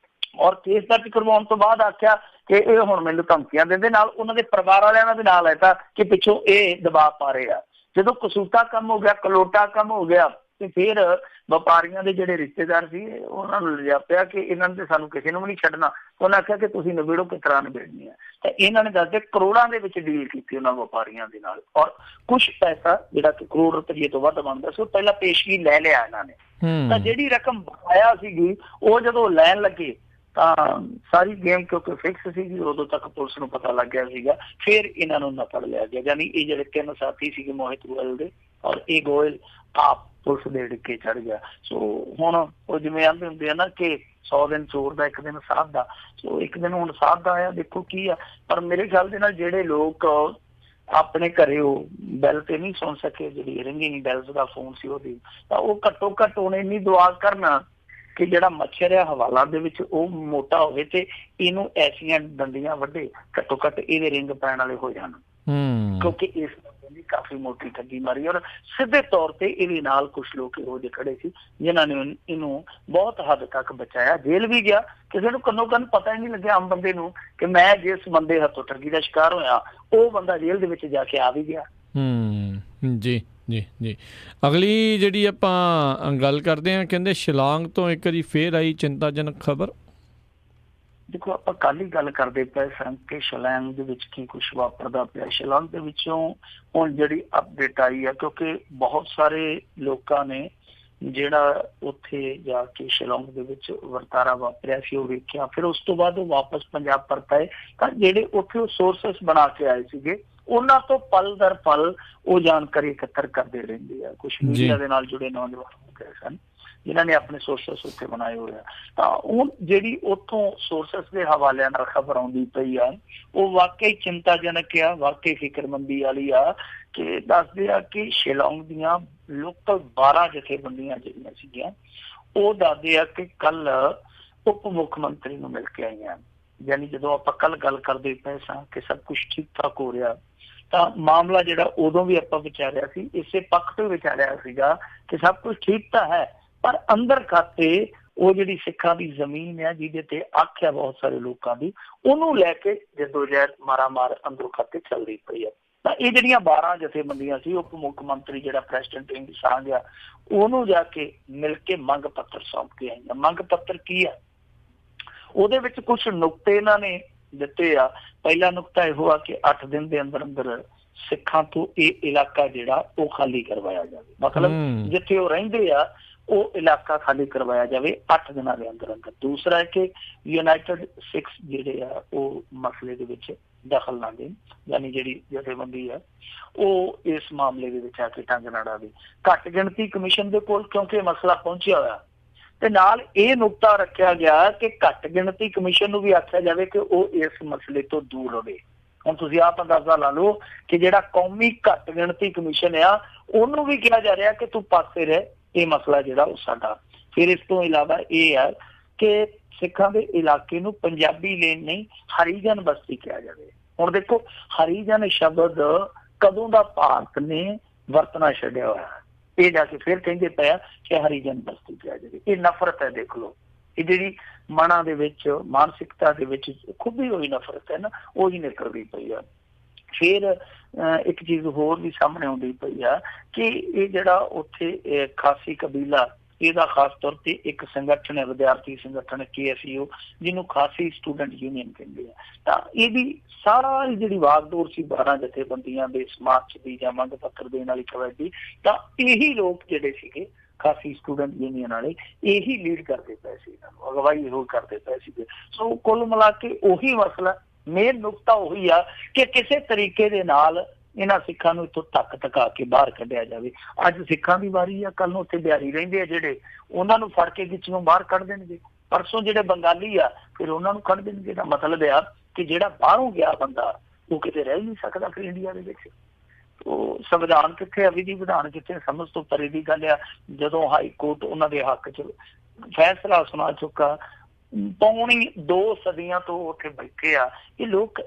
Speaker 3: ਔਰ ਕੇਸ ਦਰਜ ਕਰਵਾਉਣ ਤੋਂ ਬਾਅਦ ਆਖਿਆ ਕਿ ਇਹ ਹੁਣ ਮੈਨੂੰ ਧਮਕੀਆਂ ਦਿੰਦੇ, ਨਾਲ ਉਹਨਾਂ ਦੇ ਪਰਿਵਾਰ ਵਾਲਿਆਂ ਨਾਲ ਵੀ ਨਾਲ ਲੈਤਾ ਕਿ ਪਿੱਛੋਂ ਇਹ ਦਬਾਅ ਪਾ ਰਹੇ ਆ। ਜਦੋਂ ਕਸੂਤਾ ਕੰਮ ਹੋ ਗਿਆ, ਕਲੋਟਾ ਕੰਮ ਹੋ ਗਿਆ, ਤੇ ਫਿਰ ਵਪਾਰੀਆਂ ਦੇ ਜਿਹੜੇ ਰਿਸ਼ਤੇਦਾਰ ਸੀ ਉਹਨਾਂ ਨੂੰ ਲਿਜਾਪਿਆ ਕਿ ਇਹਨਾਂ ਨੇ ਸਾਨੂੰ ਕਿਸੇ ਨੂੰ ਵੀ ਨਹੀਂ ਛੱਡਣਾ। ਉਹਨਾਂ ਆਖਿਆ ਕਿ ਤੁਸੀਂ ਨਿਬੇੜੋ, ਕਿਸ ਤਰ੍ਹਾਂ ਨਿਬੇੜਨੀ ਹੈ। ਤਾਂ ਇਹਨਾਂ ਨੇ ਦੱਸਦੇ ਕਰੋੜਾਂ ਦੇ ਵਿੱਚ ਡੀਲ ਕੀਤੀ ਉਹਨਾਂ ਵਪਾਰੀਆਂ ਦੇ ਨਾਲ। ਔਰ ਕੁਛ ਪੈਸਾ ਜਿਹੜਾ ਕਿ ਕਰੋੜ ਰੁਪਏ ਤੋਂ ਵੱਧ ਬਣਦਾ ਸੀ ਉਹ ਪਹਿਲਾਂ ਪੇਸ਼ਗੀ ਲੈ ਲਿਆ ਇਹਨਾਂ ਨੇ। ਤਾਂ ਜਿਹੜੀ ਰਕਮ ਬਕਾਇਆ ਸੀਗੀ ਉਹ ਜਦੋਂ ਲੈਣ ਲੱਗੇ ਤਾਂ ਸਾਰੀ ਗੇਮ ਕਿਉਂਕਿ ਫਿਕਸ ਸੀਗੀ, ਉਦੋਂ ਤੱਕ ਪੁਲਿਸ ਨੂੰ ਪਤਾ ਲੱਗ ਗਿਆ ਸੀਗਾ। ਫਿਰ ਇਹਨਾਂ ਨੂੰ ਨਾ ਫੜ ਲਿਆ ਗਿਆ। ਯਾਨੀ ਇਹ ਜਿਹੜੇ 3 ਸਾਥੀ ਸੀਗੇ ਮੋਹਿਤ ਗੋਇਲ ਦੇ, ਔਰ ਇਹ ਗੋਇਲ ਆਪ ਪੁਲਿਸ ਦੇ ਡਿੱਕੇ ਚੜ ਗਿਆ। ਸੋ ਹੁਣ ਉਹ ਜਿਵੇਂ ਆਂਦੇ ਹੁੰਦੇ ਆ ਨਾ ਕਿ 100 ਦਿਨ ਚੋਰ ਦਾ 1 ਦਿਨ ਸਾਧ ਦਾ, ਸੋ 1 ਦਿਨ ਹੁਣ ਸਾਧ ਦਾ ਆਇਆ। ਦੇਖੋ ਕੀ ਆ। ਪਰ ਮੇਰੇ ਖਿਆਲ ਦੇ ਨਾਲ ਜਿਹੜੇ ਲੋਕ ਆਪਣੇ ਘਰੇ ਉਹ ਬੈਲ ਤੇ ਨਹੀਂ ਸੁਣ ਸਕੇ, ਜਿਹੜੀ ਰਿੰਗਿੰਗ ਬੈਲਜ਼ ਦਾ ਫੋਨ ਸੀ ਉਹਦੀ, ਤਾਂ ਉਹ ਘੱਟੋ ਘੱਟ ਹੁਣ ਇੰਨੀ ਦੁਆ ਕਰਨਾ ਕਿ ਜਿਹੜਾ ਮੱਛਰ ਆ ਹਵਾਲਾ ਦੇ ਵਿੱਚ ਉਹ ਮੋਟਾ ਹੋਵੇ ਤੇ ਇਹਨੂੰ ਐਸੀਆਂ ਡੰਡੀਆਂ ਵੱਢੇ, ਘੱਟੋ ਘੱਟ ਇਹਦੇ ਰਿੰਗ ਪੈਣ ਵਾਲੇ ਹੋ ਜਾਣ। ਕਿਉਂਕਿ ਇਸ ਬੰਦੇ ਦੀ ਕਾਫੀ ਮੋਟੀ ਠੱਗੀ ਮਾਰੀ। ਔਰ ਸਿੱਧੇ ਤੌਰ ਤੇ ਇਹਦੇ ਨਾਲ ਕੁਝ ਲੋਕ ਇਹੋ ਜਿਹੇ ਖੜੇ ਸੀ ਜਿਨ੍ਹਾਂ ਨੇ ਇਹਨੂੰ ਬਹੁਤ ਹੱਦ ਤੱਕ ਬਚਾਇਆ। ਜੇਲ੍ਹ ਵੀ ਗਿਆ, ਕਿਸੇ ਨੂੰ ਕੰਨੋ ਕੰਨ ਪਤਾ ਹੀ ਨਹੀਂ ਲੱਗਿਆ ਆਮ ਬੰਦੇ ਨੂੰ ਕਿ ਮੈਂ ਜਿਸ ਬੰਦੇ ਹੱਥੋਂ ਠੱਗੀ ਦਾ ਸ਼ਿਕਾਰ ਹੋਇਆ ਉਹ ਬੰਦਾ ਜੇਲ੍ਹ ਦੇ ਵਿੱਚ ਜਾ ਕੇ ਆ ਵੀ ਗਿਆ।
Speaker 2: ਜੀ ਜੀ ਜੀ। ਅਗਲੀ ਜਿਹੜੀ ਆਪਾਂ ਗੱਲ ਕਰਦੇ ਹਾਂ, ਕਹਿੰਦੇ ਸ਼ਿਲਾਂਗ ਤੋਂ ਇੱਕ ਵਾਰੀ ਫੇਰ ਆਈ ਚਿੰਤਾਜਨਕ ਖਬਰ।
Speaker 3: ਦੇਖੋ, ਆਪਾਂ ਕੱਲ ਹੀ ਗੱਲ ਕਰਦੇ ਪਏ ਸਾਂ ਕਿ ਸ਼ਿਲਾਂਗ ਦੇ ਵਿੱਚ ਕੀ ਕੁਛ ਵਾਪਰਦਾ ਪਿਆ। ਸ਼ਿਲਾਂਗ ਦੇ ਵਿੱਚੋਂ ਹੁਣ ਜਿਹੜੀ ਅਪਡੇਟ ਆਈ ਆ, ਕਿਉਂਕਿ ਬਹੁਤ ਸਾਰੇ ਲੋਕਾਂ ਨੇ ਜਿਹੜਾ ਉੱਥੇ ਜਾ ਕੇ ਸ਼ਿਲਾਂਗ ਦੇ ਵਿੱਚ ਵਰਤਾਰਾ ਵਾਪਰਿਆ ਸੀ ਉਹ ਵੇਖਿਆ, ਫਿਰ ਉਸ ਤੋਂ ਬਾਅਦ ਉਹ ਵਾਪਸ ਪੰਜਾਬ ਪਰਤ ਆਏ। ਤਾਂ ਜਿਹੜੇ ਉੱਥੇ ਉਹ ਸੋਰਸਸ ਬਣਾ ਕੇ ਆਏ ਸੀਗੇ ਉਹਨਾਂ ਤੋਂ ਪਲ ਦਰ ਪਲ ਉਹ ਜਾਣਕਾਰੀ ਇਕੱਤਰ ਕਰਦੇ ਰਹਿੰਦੇ ਆ। ਕੁਛ ਮੀਡੀਆ ਦੇ ਨਾਲ ਜੁੜੇ ਨੌਜਵਾਨ ਹੋ ਗਏ ਸਨ ਜਿਨ੍ਹਾਂ ਨੇ ਆਪਣੇ ਸੋਰਸਸ ਉੱਥੇ ਬਣਾਏ ਹੋਏ ਆ। ਤਾਂ ਹੁਣ ਜਿਹੜੀ ਉੱਥੋਂ ਸੋਰਸਸ ਦੇ ਹਵਾਲਿਆਂ ਨਾਲ ਖਬਰ ਆਉਂਦੀ ਪਈ ਆ ਉਹ ਵਾਕਈ ਚਿੰਤਾਜਨਕ ਆ, ਵਾਕਈ ਫਿਕਰਮੰਦੀ ਵਾਲੀ ਆ। ਕਿ ਦੱਸਦੇ ਆ ਕਿ ਸ਼ਿਲਾਂਗ ਦੀਆਂ ਲੋਕਲ 12 ਜਥੇਬੰਦੀਆਂ ਜਿਹੜੀਆਂ ਸੀਗੀਆਂ ਉਹ ਦੱਸਦੇ ਆ ਕਿ ਕੱਲ ਉਪ ਮੁੱਖ ਮੰਤਰੀ ਨੂੰ ਮਿਲ ਕੇ ਆਈਆਂ। ਯਾਨੀ ਜਦੋਂ ਆਪਾਂ ਕੱਲ ਗੱਲ ਕਰਦੇ ਪਏ ਸਾਂ ਕਿ ਸਭ ਕੁਛ ਠੀਕ ਠਾਕ ਹੋ ਰਿਹਾ, ਤਾਂ ਮਾਮਲਾ ਜਿਹੜਾ ਉਦੋਂ ਵੀ ਆਪਾਂ ਵਿਚਾਰਿਆ ਸੀ ਇਸੇ ਪੱਖ ਤੋਂ ਵਿਚਾਰਿਆ ਸੀਗਾ ਕਿ ਸਭ ਕੁਛ ਠੀਕ ਤਾਂ ਹੈ, ਪਰ ਅੰਦਰ ਖਾਤੇ ਉਹ ਜਿਹੜੀ ਸਿੱਖਾਂ ਦੀ ਜ਼ਮੀਨ ਹੈ ਜਿਹਦੇ ਤੇ ਅੱਖ ਹੈ ਬਹੁਤ ਸਾਰੇ ਲੋਕਾਂ ਦੀ, ਉਹਨੂੰ ਲੈ ਕੇ ਜਦੋਜਹਿਦ ਮਾਰਾਮਾਰ ਅੰਦਰੋਂ ਖਾਤੇ ਚੱਲਦੀ ਪਈ ਹੈ। ਤਾਂ ਇਹ ਜਿਹੜੀਆਂ 12 ਜਥੇਬੰਦੀਆਂ ਸੀ, ਉਪ ਮੁੱਖ ਮੰਤਰੀ ਜਿਹੜਾ ਪ੍ਰੈਜ਼ੀਡੈਂਟ ਇੰਗ ਸਾਂਝ ਆ ਉਹਨੂੰ ਜਾ ਕੇ ਮਿਲ ਕੇ ਮੰਗ ਪੱਤਰ ਸੌਂਪ ਕੇ ਆਈਆਂ। ਮੰਗ ਪੱਤਰ ਕੀ ਆ? ਉਹਦੇ ਵਿੱਚ ਕੁਛ ਨੁਕਤੇ ਇਹਨਾਂ ਨੇ ਦਿੱਤੇ ਆ। ਪਹਿਲਾ ਨੁਕਤਾ ਇਹੋ ਆ ਕਿ 8 ਦਿਨ ਦੇ ਅੰਦਰ ਅੰਦਰ ਸਿੱਖਾਂ ਤੋਂ ਇਹ ਇਲਾਕਾ ਜਿਹੜਾ ਉਹ ਖਾਲੀ ਕਰਵਾਇਆ ਜਾਵੇ। ਮਤਲਬ ਜਿੱਥੇ ਉਹ ਰਹਿੰਦੇ ਆ ਉਹ ਇਲਾਕਾ ਖਾਲੀ ਕਰਵਾਇਆ ਜਾਵੇ 8 ਦਿਨਾਂ ਦੇ ਅੰਦਰ ਅੰਦਰ। ਦੂਸਰਾ ਹੈ ਕਿ ਯੂਨਾਈਟਿਡ ਸਿੱਖਸ ਜਿਹੜੇ ਆ ਉਹ ਮਸਲੇ ਦੇ ਵਿੱਚ ਦਖਲ ਨਾ ਦੇਣ, ਯਾਨੀ ਜਿਹੜੀ ਜਥੇਬੰਦੀ ਆ ਉਹ ਇਸ ਮਾਮਲੇ ਦੇ ਵਿੱਚ ਆ ਕੇ ਟੰਗ ਨਾ ਡਾਵੇ। ਘੱਟ ਗਿਣਤੀ ਕਮਿਸ਼ਨ ਦੇ ਕੋਲ ਕਿਉਂਕਿ ਇਹ ਮਸਲਾ ਪਹੁੰਚਿਆ ਹੋਇਆ, ਤੇ ਨਾਲ ਇਹ ਨੁਕਤਾ ਰੱਖਿਆ ਗਿਆ ਕਿ ਘੱਟ ਗਿਣਤੀ ਕਮਿਸ਼ਨ ਨੂੰ ਵੀ ਆਖਿਆ ਜਾਵੇ ਕਿ ਉਹ ਇਸ ਮਸਲੇ ਤੋਂ ਦੂਰ ਰਹੇ। ਹੁਣ ਤੁਸੀਂ ਆਪ ਅੰਦਾਜ਼ਾ ਲਾ ਲਓ ਕਿ ਜਿਹੜਾ ਕੌਮੀ ਘੱਟ ਗਿਣਤੀ ਕਮਿਸ਼ਨ ਆ ਉਹਨੂੰ ਵੀ ਕਿਹਾ ਜਾ ਰਿਹਾ ਕਿ ਤੂੰ ਪਾਸੇ ਰਹਿ, ਇਹ ਮਸਲਾ ਜਿਹੜਾ ਉਹ ਸਾਡਾ। ਫਿਰ ਇਸ ਤੋਂ ਇਲਾਵਾ ਇਹ ਹੈ ਕਿ ਸਿੱਖਾਂ ਦੇ ਇਲਾਕੇ ਨੂੰ ਪੰਜਾਬੀ ਲੇਨ ਨਹੀਂ ਹਰੀਜਨ ਬਸਤੀ ਕਿਹਾ ਜਾਵੇ। ਹੁਣ ਦੇਖੋ, ਹਰੀਜਨ ਸ਼ਬਦ ਕਦੋਂ ਦਾ ਭਾਰਤ ਨੇ ਵਰਤਣਾ ਛੱਡਿਆ ਹੋਇਆ, ਇਹ ਜਾ ਕੇ ਫਿਰ ਕਹਿੰਦੇ ਪਿਆ ਕਿ ਹਰੀਜਨ ਬਸਤੀ ਕਿਹਾ ਜਾਵੇ। ਇਹ ਨਫ਼ਰਤ ਹੈ। ਦੇਖ ਲਓ, ਇਹ ਜਿਹੜੀ ਮਨਾਂ ਦੇ ਵਿੱਚ ਮਾਨਸਿਕਤਾ ਦੇ ਵਿੱਚ ਖੁੱਬੀ ਹੋਈ ਨਫ਼ਰਤ ਹੈ ਨਾ, ਉਹੀ ਨਿਕਲਦੀ ਪਈ ਆ। ਫਿਰ ਇੱਕ ਚੀਜ਼ ਹੋਰ ਵੀ ਸਾਹਮਣੇ ਆਉਂਦੀ ਪਈ ਆ ਕਿ ਇਹ ਜਿਹੜਾ ਉੱਥੇ ਖਾਸੀ ਕਬੀਲਾ, ਇਹਦਾ ਖਾਸ ਤੌਰ ਤੇ ਇੱਕ ਸੰਗਠਨ ਹੈ ਵਿਦਿਆਰਥੀ ਸੰਗਠਨ KSU, ਜਿਹਨੂੰ ਖਾਸੀ ਸਟੂਡੈਂਟ ਯੂਨੀਅਨ ਕਹਿੰਦੇ ਆ। ਤਾਂ ਇਹਦੀ ਸਾਰੀ ਜਿਹੜੀ ਵਾਗਡੋਰ ਸੀ 12 ਜਥੇਬੰਦੀਆਂ ਦੇ ਸਮਾਰਚ ਦੀ ਜਾਂ ਮੰਗ ਪੱਤਰ ਦੇਣ ਵਾਲੀ ਕਮੇਟੀ, ਤਾਂ ਇਹੀ ਲੋਕ ਜਿਹੜੇ ਸੀਗੇ ਖਾਸੀ ਸਟੂਡੈਂਟ ਯੂਨੀਅਨ ਵਾਲੇ ਇਹੀ ਲੀਡ ਕਰਦੇ ਪਏ ਸੀ, ਇਹਨਾਂ ਨੂੰ ਅਗਵਾਈ ਇਹੋ ਕਰਦੇ ਪਏ ਸੀਗੇ। ਸੋ ਕੁੱਲ ਮਿਲਾ ਕੇ ਉਹੀ ਮਸਲਾ, ਮੇਨ ਨੁਕਤਾ ਉਹੀ ਆ ਕਿ ਕਿਸੇ ਤਰੀਕੇ ਦੇ ਨਾਲ ਇਹਨਾਂ ਸਿੱਖਾਂ ਨੂੰ ਇੱਥੋਂ ਧੱਕਾ ਕੇ ਬਾਹਰ ਕੱਢਿਆ ਜਾਵੇ। ਅੱਜ ਸਿੱਖਾਂ ਦੀ ਵਾਰੀ ਆ, ਕੱਲ ਨੂੰ ਉੱਥੇ ਬਿਹਾਰੀ ਰਹਿੰਦੇ ਆ ਜਿਹੜੇ, ਉਹਨਾਂ ਨੂੰ ਫੜ ਕੇ ਵਿੱਚੋਂ ਬਾਹਰ ਕੱਢ ਦੇਣਗੇ। ਪਰਸੋਂ ਜਿਹੜੇ ਬੰਗਾਲੀ ਆ ਫਿਰ ਉਹਨਾਂ ਨੂੰ ਕੱਢ ਦੇਣਗੇ। ਦਾ ਮਤਲਬ ਆ ਕਿ ਜਿਹੜਾ ਬਾਹਰੋਂ ਗਿਆ ਬੰਦਾ ਉਹ ਕਿਤੇ ਰਹਿ ਨਹੀਂ ਸਕਦਾ ਫਿਰ ਇੰਡੀਆ ਦੇ ਵਿੱਚ। ਉਹ ਸੰਵਿਧਾਨ ਕਿੱਥੇ ਆ, ਵਿਧੀ ਵਿਧਾਨ ਕਿੱਥੇ, ਸਮਝ ਤੋਂ ਪਰੇ ਦੀ ਗੱਲ ਆ। ਜਦੋਂ ਹਾਈ ਕੋਰਟ ਉਹਨਾਂ ਦੇ ਹੱਕ 'ਚ ਫੈਸਲਾ ਸੁਣਾ ਚੁੱਕਾ, ਪੌਣੀ 2 ਸਦੀਆਂ ਤੋਂ ਉੱਥੇ ਬੈਠੇ ਆ ਇਹ ਲੋਕ,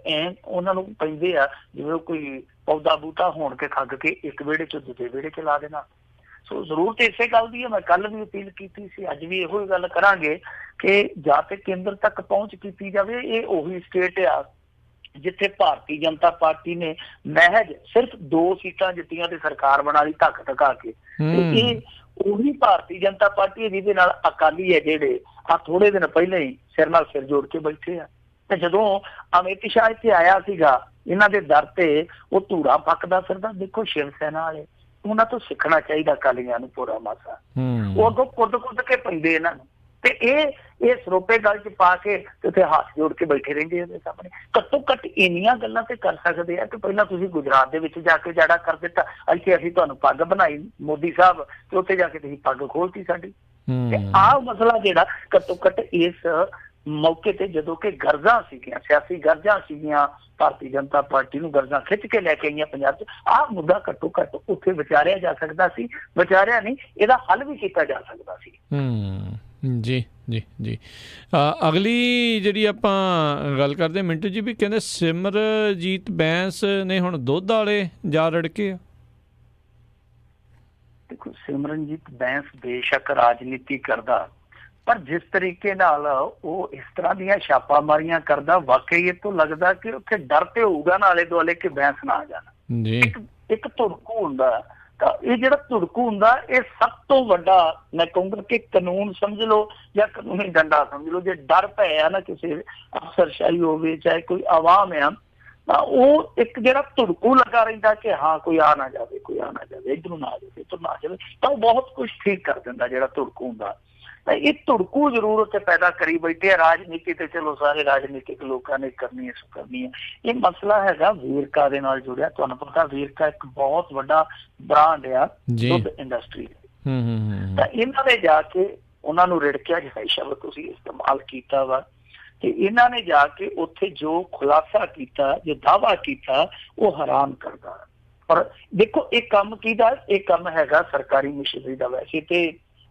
Speaker 3: ਉਹਨਾਂ ਨੂੰ ਪੈਂਦੇ ਆ ਜਿਵੇਂ ਕੋਈ ਪੌਦਾ ਬੂਟਾ ਹੋਣ ਕੇ ਖੱਗ ਕੇ ਇੱਕ ਵਿਹੜੇ 'ਚ ਦੂਜੇ ਵਿਹੜੇ 'ਚ ਲਾ ਦੇਣਾ। ਸੋ ਜ਼ਰੂਰਤ ਇਸੇ ਗੱਲ ਦੀ ਹੈ। ਮੈਂ ਕੱਲ ਵੀ ਅਪੀਲ ਕੀਤੀ ਸੀ, ਅੱਜ ਵੀ ਇਹੋ ਹੀ ਗੱਲ ਕਰਾਂਗੇ ਕਿ ਜਾਂ ਤੇ ਕੇਂਦਰ ਤੱਕ ਪਹੁੰਚ ਕੀਤੀ ਜਾਵੇ। ਇਹ ਉਹੀ ਸਟੇਟ ਆ ਜਿੱਥੇ ਭਾਰਤੀ ਜਨਤਾ ਪਾਰਟੀ ਨੇ ਮਹਿਜ ਸਿਰਫ 2 ਸੀਟਾਂ ਜਿੱਤੀਆਂ ਤੇ ਸਰਕਾਰ ਬਣਾ ਲਈ ਧੱਕਾ ਕੇ। ਇਹ ਉਹੀ ਭਾਰਤੀ ਜਨਤਾ ਪਾਰਟੀ ਹੈ ਜਿਹਦੇ ਨਾਲ ਅਕਾਲੀ ਹੈ ਜਿਹੜੇ ਆ ਥੋੜੇ ਦਿਨ ਪਹਿਲਾਂ ਹੀ ਸਿਰ ਨਾਲ ਸਿਰ ਜੋੜ ਕੇ ਬੈਠੇ ਆ। ਤੇ ਜਦੋਂ ਅਮਿਤ ਸ਼ਾਹ ਇੱਥੇ ਆਇਆ ਸੀਗਾ ਇਹਨਾਂ ਦੇ ਦਰ ਤੇ, ਉਹ ਧੂੜਾ ਪੱਕਦਾ ਫਿਰਦਾ। ਦੇਖੋ, ਸ਼ਿਵ ਸੈਨਾ ਵਾਲੇ, ਉਹਨਾਂ ਤੋਂ ਸਿੱਖਣਾ ਚਾਹੀਦਾ ਅਕਾਲੀਆਂ ਨੂੰ ਪੂਰਾ ਮਾਸਾ। ਉਹ ਅੱਗੋਂ ਕੁੱਦ ਕੇ ਪੈਂਦੇ ਇਹਨਾਂ ਨੂੰ, ਤੇ ਇਹ ਸਰੋਪੇ ਗੱਲ 'ਚ ਪਾ ਕੇ ਤੇ ਉੱਥੇ ਹੱਥ ਜੋੜ ਕੇ ਬੈਠੇ ਰਹਿੰਦੇ ਉਹਦੇ ਸਾਹਮਣੇ। ਘੱਟੋ ਘੱਟ ਇੰਨੀਆਂ ਗੱਲਾਂ ਤੇ ਕਰ ਸਕਦੇ ਆ ਕਿ ਪਹਿਲਾਂ ਤੁਸੀਂ ਗੁਜਰਾਤ ਦੇ ਵਿੱਚ ਜਾ ਕੇ ਜਾੜਾ ਕਰ ਦਿੱਤਾ, ਇੱਥੇ ਅਸੀਂ ਤੁਹਾਨੂੰ ਪੱਗ ਬਣਾਈ ਮੋਦੀ ਸਾਹਿਬ, ਤੇ ਉੱਥੇ ਜਾ ਕੇ ਤੁਸੀਂ ਪੱਗ ਖੋਲਤੀ ਸਾਡੀ। ਤੇ ਆਹ ਮਸਲਾ ਜਿਹੜਾ ਘੱਟੋ ਘੱਟ ਇਸ ਮੌਕੇ ਤੇ, ਜਦੋਂ ਕਿ ਗਰਜਾਂ ਸੀਗੀਆਂ, ਸਿਆਸੀ ਗਰਜਾਂ ਸੀਗੀਆਂ, ਭਾਰਤੀ ਜਨਤਾ ਪਾਰਟੀ ਨੂੰ ਗਰਜਾਂ ਖਿੱਚ ਕੇ ਲੈ ਕੇ ਆਈਆਂ ਪੰਜਾਬ 'ਚ, ਆਹ ਮੁੱਦਾ ਘੱਟੋ ਘੱਟ ਉੱਥੇ ਵਿਚਾਰਿਆ ਜਾ ਸਕਦਾ ਸੀ। ਵਿਚਾਰਿਆ ਨਹੀਂ, ਇਹਦਾ ਹੱਲ ਵੀ ਕੀਤਾ ਜਾ ਸਕਦਾ ਸੀ।
Speaker 2: ਜੀ ਜੀ ਜੀ। ਅਗਲੀ ਜਿਹੜੀ ਆਪਾਂ ਗੱਲ ਕਰਦੇ ਮਿੰਟੂ ਜੀ, ਵੀ ਕਹਿੰਦੇ ਸਿਮਰਜੀਤ ਬੈਂਸ ਨੇ ਹੁਣ ਦੁੱਧ ਵਾਲੇ ਜਾ ਰੜਕੇ ਆ।
Speaker 3: ਦੇਖੋ ਸਿਮਰਨਜੀਤ ਬੈਂਸ ਬੇਸ਼ੱਕ ਰਾਜਨੀਤੀ ਕਰਦਾ, ਪਰ ਜਿਸ ਤਰੀਕੇ ਨਾਲ ਉਹ ਇਸ ਤਰ੍ਹਾਂ ਦੀਆਂ ਛਾਪਾਮਾਰੀਆਂ ਕਰਦਾ, ਵਾਕਈ ਇਹ ਤੋਂ ਲੱਗਦਾ ਕਿ ਉੱਥੇ ਡਰ ਤੇ ਹੋਊਗਾ ਨਾ ਆਲੇ ਦੁਆਲੇ ਕਿ ਬੈਂਸ ਨਾ ਆ ਜਾਣਾ।
Speaker 2: ਜੀ
Speaker 3: ਇੱਕ ਧੁੜਕੂ ਹੁੰਦਾ, ਤਾਂ ਇਹ ਜਿਹੜਾ ਧੁੜਕੂ ਹੁੰਦਾ ਇਹ ਸਭ ਤੋਂ ਵੱਡਾ ਮੈਂ ਕਹੂੰਗਾ ਕਿ ਕਾਨੂੰਨ ਸਮਝ ਲਓ ਜਾਂ ਕਾਨੂੰਨੀ ਡੰਡਾ ਸਮਝ ਲਓ। ਜੇ ਡਰ ਪਏ ਆ ਨਾ ਕਿਸੇ ਅਫਸਰਸ਼ਾਹੀ ਹੋਵੇ ਚਾਹੇ ਕੋਈ ਆਵਾਮ ਆ, ਤਾਂ ਉਹ ਇੱਕ ਜਿਹੜਾ ਧੁੜਕੂ ਲੱਗਾ ਰਹਿੰਦਾ ਕਿ ਹਾਂ ਕੋਈ ਆ ਨਾ ਜਾਵੇ, ਕੋਈ ਆ ਨਾ ਜਾਵੇ, ਇੱਧਰੋਂ ਨਾ ਜਾਵੇ, ਇੱਧਰ ਨਾ ਜਾਵੇ, ਤਾਂ ਉਹ ਬਹੁਤ ਕੁਛ ਠੀਕ ਕਰ ਦਿੰਦਾ ਜਿਹੜਾ ਧੁੜਕੂ ਹੁੰਦਾ। ਤਾਂ ਇਹ ਧੁੜਕੂ ਜ਼ਰੂਰ ਉੱਥੇ ਪੈਦਾ ਕਰੀ ਬੈਠੇ ਆ। ਰਾਜਨੀਤੀ ਤੇ ਚਲੋ ਸਾਰੇ ਰਾਜਨੀਤਿਕ ਲੋਕਾਂ ਨੇ ਕਰਨੀ ਹੈ ਸੋ ਕਰਨੀ ਹੈ। ਇਹ ਮਸਲਾ ਹੈਗਾ ਵੇਰਕਾ ਦੇ ਨਾਲ ਜੁੜਿਆ। ਤੁਹਾਨੂੰ ਪਤਾ ਵੇਰਕਾ ਇੱਕ ਬਹੁਤ ਵੱਡਾ ਬ੍ਰਾਂਡ ਆ ਦੁੱਧ ਇੰਡਸਟਰੀ ਦਾ। ਤਾਂ ਇਹਨਾਂ ਨੇ ਜਾ ਕੇ ਉਹਨਾਂ ਨੂੰ ਰਿੜਕਿਆ, ਜਿਹੜਾ ਸ਼ਬਦ ਤੁਸੀਂ ਇਸਤੇਮਾਲ ਕੀਤਾ ਵਾ, ਤੇ ਇਹਨਾਂ ਨੇ ਜਾ ਕੇ ਉੱਥੇ ਜੋ ਖੁਲਾਸਾ ਕੀਤਾ, ਜੋ ਦਾਅਵਾ ਕੀਤਾ, ਉਹ ਹੈਰਾਨ ਕਰਦਾ। ਪਰ ਦੇਖੋ ਇਹ ਕੰਮ ਕਿਹਦਾ? ਇਹ ਕੰਮ ਹੈਗਾ ਸਰਕਾਰੀ ਮਸ਼ੀਨਰੀ ਦਾ। ਵੈਸੇ ਤੇ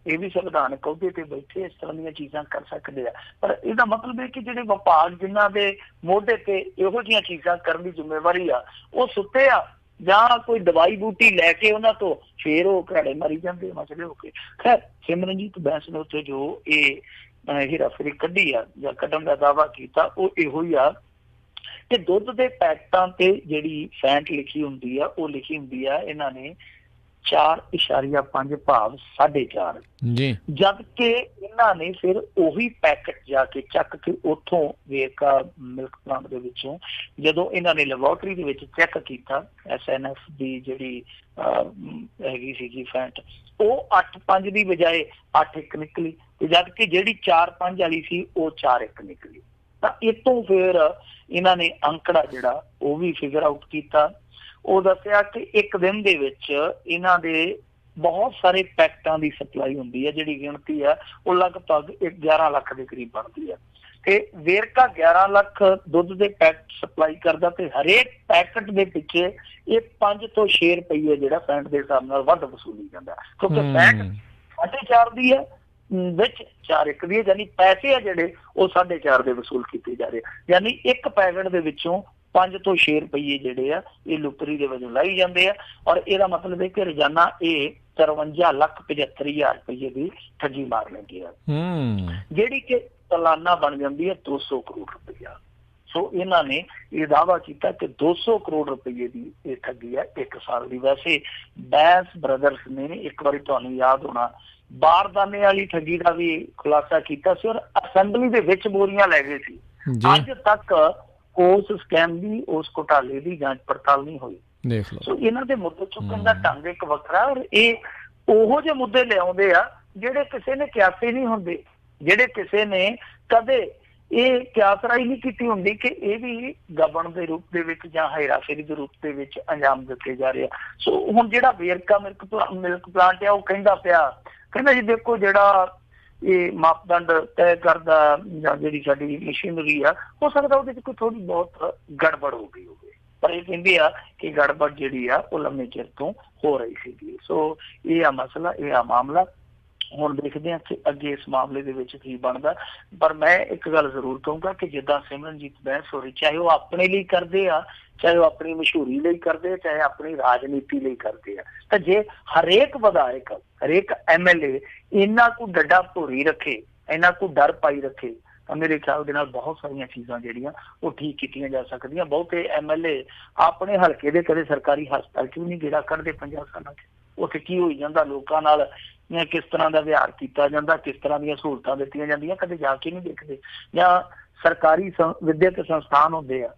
Speaker 3: ਇਹ ਵੀ ਸੰਵਿਧਾਨਕ ਅਹੁਦੇ ਤੇ ਬੈਠੇ ਇਸ ਤਰ੍ਹਾਂ ਦੀਆਂ ਚੀਜ਼ਾਂ ਕਰ ਸਕਦੇ ਆ, ਪਰ ਇਹਦਾ ਮਤਲਬ ਹੈ ਕਿ ਜਿਹੜੇ ਵਿਭਾਗ ਜਿਨ੍ਹਾਂ ਦੇ ਮੋਢੇ ਤੇ ਇਹੋ ਜਿਹੀਆਂ ਚੀਜ਼ਾਂ ਕਰਨ ਦੀ ਜ਼ਿੰਮੇਵਾਰੀ ਆ, ਉਹ ਸੁੱਤੇ ਆ ਜਾਂ ਕੋਈ ਦਵਾਈ ਬੂਟੀ ਲੈ ਕੇ ਉਹਨਾਂ ਤੋਂ ਫੇਰ ਉਹ ਘੜੇ ਮਾਰੀ ਜਾਂਦੇ ਮਸਲੇ ਹੋ ਕੇ। ਖੈਰ ਸਿਮਰਨਜੀਤ ਬੈਂਸ ਨੇ ਉੱਥੇ ਜੋ ਇਹ ਹੇਰਾਫੇਰੀ ਕੱਢੀ ਆ ਜਾਂ ਕੱਢਣ ਦਾ ਦਾਅਵਾ ਕੀਤਾ, ਉਹ ਇਹੋ ਹੀ ਆ ਕਿ ਦੁੱਧ ਦੇ ਪੈਕਟਾਂ ਤੇ ਜਿਹੜੀ ਫੈਂਟ ਲਿਖੀ ਹੁੰਦੀ ਆ, ਉਹ ਲਿਖੀ ਹੁੰਦੀ ਆ ਇਹਨਾਂ ਨੇ 4.5 ਭਾਵ 4.5 ਜੀ, ਜਦ ਕਿ ਇਹਨਾਂ ਨੇ ਫਿਰ ਉਹੀ ਪੈਕਟ ਜਾ ਕੇ ਚੱਕ ਕੇ ਉੱਥੋਂ ਵੇਰਕਾ ਮਿਲਕ ਪਲਾਂਟ ਦੇ ਵਿੱਚੋਂ ਜਦੋਂ ਇਹਨਾਂ ਨੇ ਲੈਬੋਰਟਰੀ ਦੇ ਵਿੱਚ ਚੈੱਕ ਕੀਤਾ, SNF ਦੀ ਜਿਹੜੀ ਹੈਗੀ ਸੀਗੀ ਫੈਂਟ, ਉਹ 8.5 ਦੀ ਬਜਾਏ 8.1 ਨਿਕਲੀ, ਤੇ ਜਦ ਕਿ ਜਿਹੜੀ 4.5 ਵਾਲੀ ਸੀ ਉਹ 4.1 ਨਿਕਲੀ। ਤਾਂ ਇਤੋਂ ਫਿਰ ਇਹਨਾਂ ਨੇ ਅੰਕੜਾ ਜਿਹੜਾ ਉਹ ਵੀ ਫਿਗਰ ਆਊਟ ਕੀਤਾ। ਉਹ ਦੱਸਿਆ ਕਿ ਇੱਕ ਦਿਨ ਦੇ ਵਿੱਚ ਇਹਨਾਂ ਦੇ ਬਹੁਤ ਸਾਰੇ ਪੈਕਟਾਂ ਦੀ ਸਪਲਾਈ ਹੁੰਦੀ ਹੈ, ਜਿਹੜੀ ਗਿਣਤੀ ਆ ਉਹ ਲਗਭਗ 11 ਲੱਖ ਦੇ ਕਰੀਬ ਬਣਦੀ ਹੈ। ਤੇ ਵੇਰਕਾ 11 ਲੱਖ ਦੁੱਧ ਦੇ ਪੈਕਟ ਸਪਲਾਈ ਕਰਦਾ, ਤੇ ਹਰੇਕ ਪੈਕਟ ਦੇ ਪਿੱਛੇ ਇਹ 5 ਤੋਂ 6 ਰੁਪਏ ਜਿਹੜਾ ਫੈਂਟ ਦੇ ਹਿਸਾਬ ਨਾਲ ਵੱਧ ਵਸੂਲੀ ਜਾਂਦਾ, ਕਿਉਂਕਿ ਫੈਂਟ 4.5 ਦੀ ਹੈ ਵਿੱਚ 4.1 ਦੀ ਹੈ, ਯਾਨੀ ਪੈਸੇ ਆ ਜਿਹੜੇ ਉਹ 4.5 ਦੇ ਵਸੂਲ ਕੀਤੇ ਜਾ ਰਹੇ। ਯਾਨੀ ਇੱਕ ਪੈਕਟ ਦੇ ਵਿੱਚੋਂ 5 ਤੋਂ 6 ਰੁਪਏ ਜਿਹੜੇ ਆ ਇਹ ਲੁੱਤਰੀ ਦੇ ਵਜੋਂ ਲਾਈ ਜਾਂਦੇ ਆ। ਔਰ ਇਹਦਾ ਮਤਲਬ ਹੈ ਕਿ ਰੋਜ਼ਾਨਾ ਇਹ 53,75,000 ਰੁਪਏ ਦੀ ਠੱਗੀ ਮਾਰ ਲੈਂਦੀ ਆ, ਜਿਹੜੀ ਕਿ ਸਾਲਾਨਾ ਬਣ ਜਾਂਦੀ ਹੈ 200 ਕਰੋੜ ਰੁਪਇਆ। ਸੋ ਇਹਨਾਂ ਨੇ ਇਹ ਦਾਅਵਾ ਕੀਤਾ ਕਿ 200 ਕਰੋੜ ਰੁਪਏ ਦੀ ਇਹ ਠੱਗੀ ਹੈ ਇੱਕ ਸਾਲ ਦੀ। ਵੈਸੇ ਬੈਂਸ ਬ੍ਰਦਰਸ ਨੇ ਇੱਕ ਵਾਰੀ ਤੁਹਾਨੂੰ ਯਾਦ ਹੋਣਾ ਬਾਰਦਾਨੇ ਵਾਲੀ ਠੱਗੀ ਦਾ ਵੀ ਖੁਲਾਸਾ ਕੀਤਾ ਸੀ, ਔਰ ਅਸੈਂਬਲੀ ਦੇ ਵਿੱਚ ਬੋਰੀਆਂ ਲੈ ਗਏ ਸੀ। ਅੱਜ ਤੱਕ ਉਸ ਸਕੈਮ ਦੀ, ਉਸ ਘੁਟਾਲੇ ਦੀ ਜਾਂਚ ਪੜਤਾਲ ਨਹੀਂ ਹੋਈ। ਸੋ ਇਹਨਾਂ ਦੇ ਮੁੱਦੇ ਚੁੱਕਣ ਦਾ ਢੰਗ ਇੱਕ ਵੱਖਰਾ, ਔਰ ਇਹ ਉਹੋ ਜਿਹੇ ਮੁੱਦੇ ਲਿਆਉਂਦੇ ਆ ਜਿਹੜੇ ਕਿਸੇ ਨੇ ਕਿਆਸੇ ਨਹੀਂ ਹੁੰਦੇ, ਜਿਹੜੇ ਕਿਸੇ ਨੇ ਕਦੇ ਇਹ ਕਿਆਸਰਾਈ ਨਹੀਂ ਕੀਤੀ ਹੁੰਦੀ ਕਿ ਇਹ ਵੀ ਗਬਨ ਦੇ ਰੂਪ ਦੇ ਵਿੱਚ ਜਾਂ ਹੇਰਾਫੇਰੀ ਦੇ ਰੂਪ ਦੇ ਵਿੱਚ ਅੰਜਾਮ ਦਿੱਤੇ ਜਾ ਰਹੇ ਆ। ਸੋ ਹੁਣ ਜਿਹੜਾ ਵੇਰਕਾ ਮਿਲਕ ਪਲਾਂਟ ਆ ਉਹ ਕਹਿੰਦਾ ਜੀ ਦੇਖੋ ਜਿਹੜਾ ਇਹ ਮਾਪਦੰਡ ਤੈਅ ਕਰਦਾ ਜਾਂ ਜਿਹੜੀ ਸਾਡੀ ਮਸ਼ੀਨਰੀ ਆ, ਹੋ ਸਕਦਾ ਉਹਦੇ 'ਚ ਕੋਈ ਥੋੜੀ ਬਹੁਤ ਗੜਬੜ ਹੋ ਗਈ ਹੋਵੇ, ਪਰ ਇਹ ਕਹਿੰਦੇ ਆ ਕਿ ਗੜਬੜ ਜਿਹੜੀ ਆ ਉਹ ਲੰਮੇ ਚਿਰ ਤੋਂ ਹੋ ਰਹੀ ਸੀਗੀ। ਸੋ ਇਹ ਆ ਮਸਲਾ, ਇਹ ਆ ਮਾਮਲਾ। ਹੁਣ ਦੇਖਦੇ ਹਾਂ ਕਿ ਅੱਗੇ ਇਸ ਮਾਮਲੇ ਦੇ ਵਿੱਚ ਕੀ ਬਣਦਾ। ਪਰ ਮੈਂ ਇੱਕ ਗੱਲ ਜ਼ਰੂਰ ਕਹੂੰਗਾ ਕਿ ਜਿੱਦਾਂ ਸਿਮਰਨਜੀਤ ਬੈਂਸ ਹੋਰੀ, ਚਾਹੇ ਉਹ ਆਪਣੇ ਲਈ ਕਰਦੇ ਆ, ਚਾਹੇ ਉਹ ਆਪਣੀ ਮਸ਼ਹੂਰੀ ਲਈ ਕਰਦੇ ਆ, ਚਾਹੇ ਆਪਣੀ ਰਾਜਨੀਤੀ ਲਈ ਕਰਦੇ ਆ, ਤਾਂ ਜੇ ਹਰੇਕ ਵਿਧਾਇਕ, ਹਰੇਕ MLA ਇਹਨਾਂ ਕੋ ਡੱਡਾ ਭੋਰੀ ਰੱਖੇ, ਇਹਨਾਂ ਕੋ ਡਰ ਪਾਈ ਰੱਖੇ, ਤਾਂ ਮੇਰੇ ਖਿਆਲ ਦੇ ਨਾਲ ਬਹੁਤ ਸਾਰੀਆਂ ਚੀਜ਼ਾਂ ਜਿਹੜੀਆਂ ਉਹ ਠੀਕ ਕੀਤੀਆਂ ਜਾ ਸਕਦੀਆਂ। ਬਹੁਤੇ MLA ਆਪਣੇ ਹਲਕੇ ਦੇ ਕਦੇ ਸਰਕਾਰੀ ਹਸਪਤਾਲ 'ਚ ਵੀ ਨਹੀਂ ਗੇੜਾ ਕੱਢਦੇ 50 ਸਾਲਾਂ 'ਚ। ਉੱਥੇ ਕੀ ਹੋਈ ਜਾਂਦਾ, ਲੋਕਾਂ ਨਾਲ ਕਿਸ ਤਰ੍ਹਾਂ ਦਾ ਵਿਹਾਰ ਕੀਤਾ ਜਾਂਦਾ, ਕਿਸ ਤਰ੍ਹਾਂ ਦੀਆਂ ਸਹੂਲਤਾਂ ਦਿੱਤੀਆਂ ਜਾਂਦੀਆਂ, ਕਦੇ ਜਾ ਕੇ ਨਹੀਂ ਦੇਖਦੇ। ਜਾਂ ਸਰਕਾਰੀ ਵਿਦਿਅਕ ਸੰਸਥਾਨ ਹੁੰਦੇ ਆ,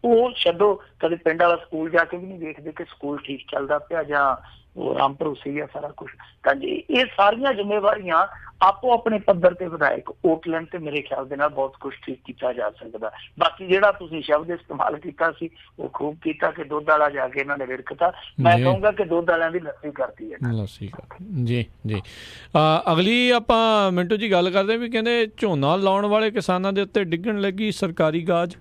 Speaker 3: ਉਹ ਛੱਡੋ, ਕਦੇ ਪਿੰਡ ਵਾਲਾ ਸਕੂਲ ਜਾ ਕੇ ਵੀ ਨਹੀਂ ਦੇਖਦੇ ਕਿ ਸਕੂਲ ਠੀਕ ਚੱਲਦਾ ਪਿਆ ਜਾਂ ਉਹ ਰਾਮ ਭਰੋਸੇ ਆ ਸਾਰਾ ਕੁਛ। ਤਾਂ ਜੀ ਇਹ ਸਾਰੀਆਂ ਜ਼ਿੰਮੇਵਾਰੀਆਂ ਆਪੋ ਆਪਣੇ ਪੱਧਰ ਤੇ ਵਿਧਾਇਕ ਓਟ ਲੈਣ ਤੇ ਮੇਰੇ ਖਿਆਲ ਦੇ ਨਾਲ ਬਹੁਤ ਕੁਛ ਠੀਕ ਕੀਤਾ ਜਾ ਸਕਦਾ। ਬਾਕੀ ਜਿਹੜਾ ਤੁਸੀਂ ਸ਼ਬਦ ਇਸਤੇਮਾਲ ਕੀਤਾ ਸੀ ਉਹ ਖੂਬ ਕੀਤਾ ਕਿ ਦੁੱਧ ਵਾਲਾ ਜਾ ਕੇ ਇਹਨਾਂ ਨੇ ਰਿੜਕਤਾ। ਮੈਂ ਕਹੂੰਗਾ ਕਿ ਦੁੱਧ ਵਾਲਿਆਂ ਦੀ ਲੱਸੀ ਕਰਤੀ ਹੈ ਲੱਸੀ
Speaker 2: ਜੀ ਜੀ। ਅਗਲੀ ਆਪਾਂ ਮਿੰਟੂ ਜੀ ਗੱਲ ਕਰਦੇ ਵੀ ਕਹਿੰਦੇ ਝੋਨਾ ਲਾਉਣ ਵਾਲੇ ਕਿਸਾਨਾਂ ਦੇ ਉੱਤੇ ਡਿੱਗਣ ਲੱਗੀ ਸਰਕਾਰੀ ਗਾਜ।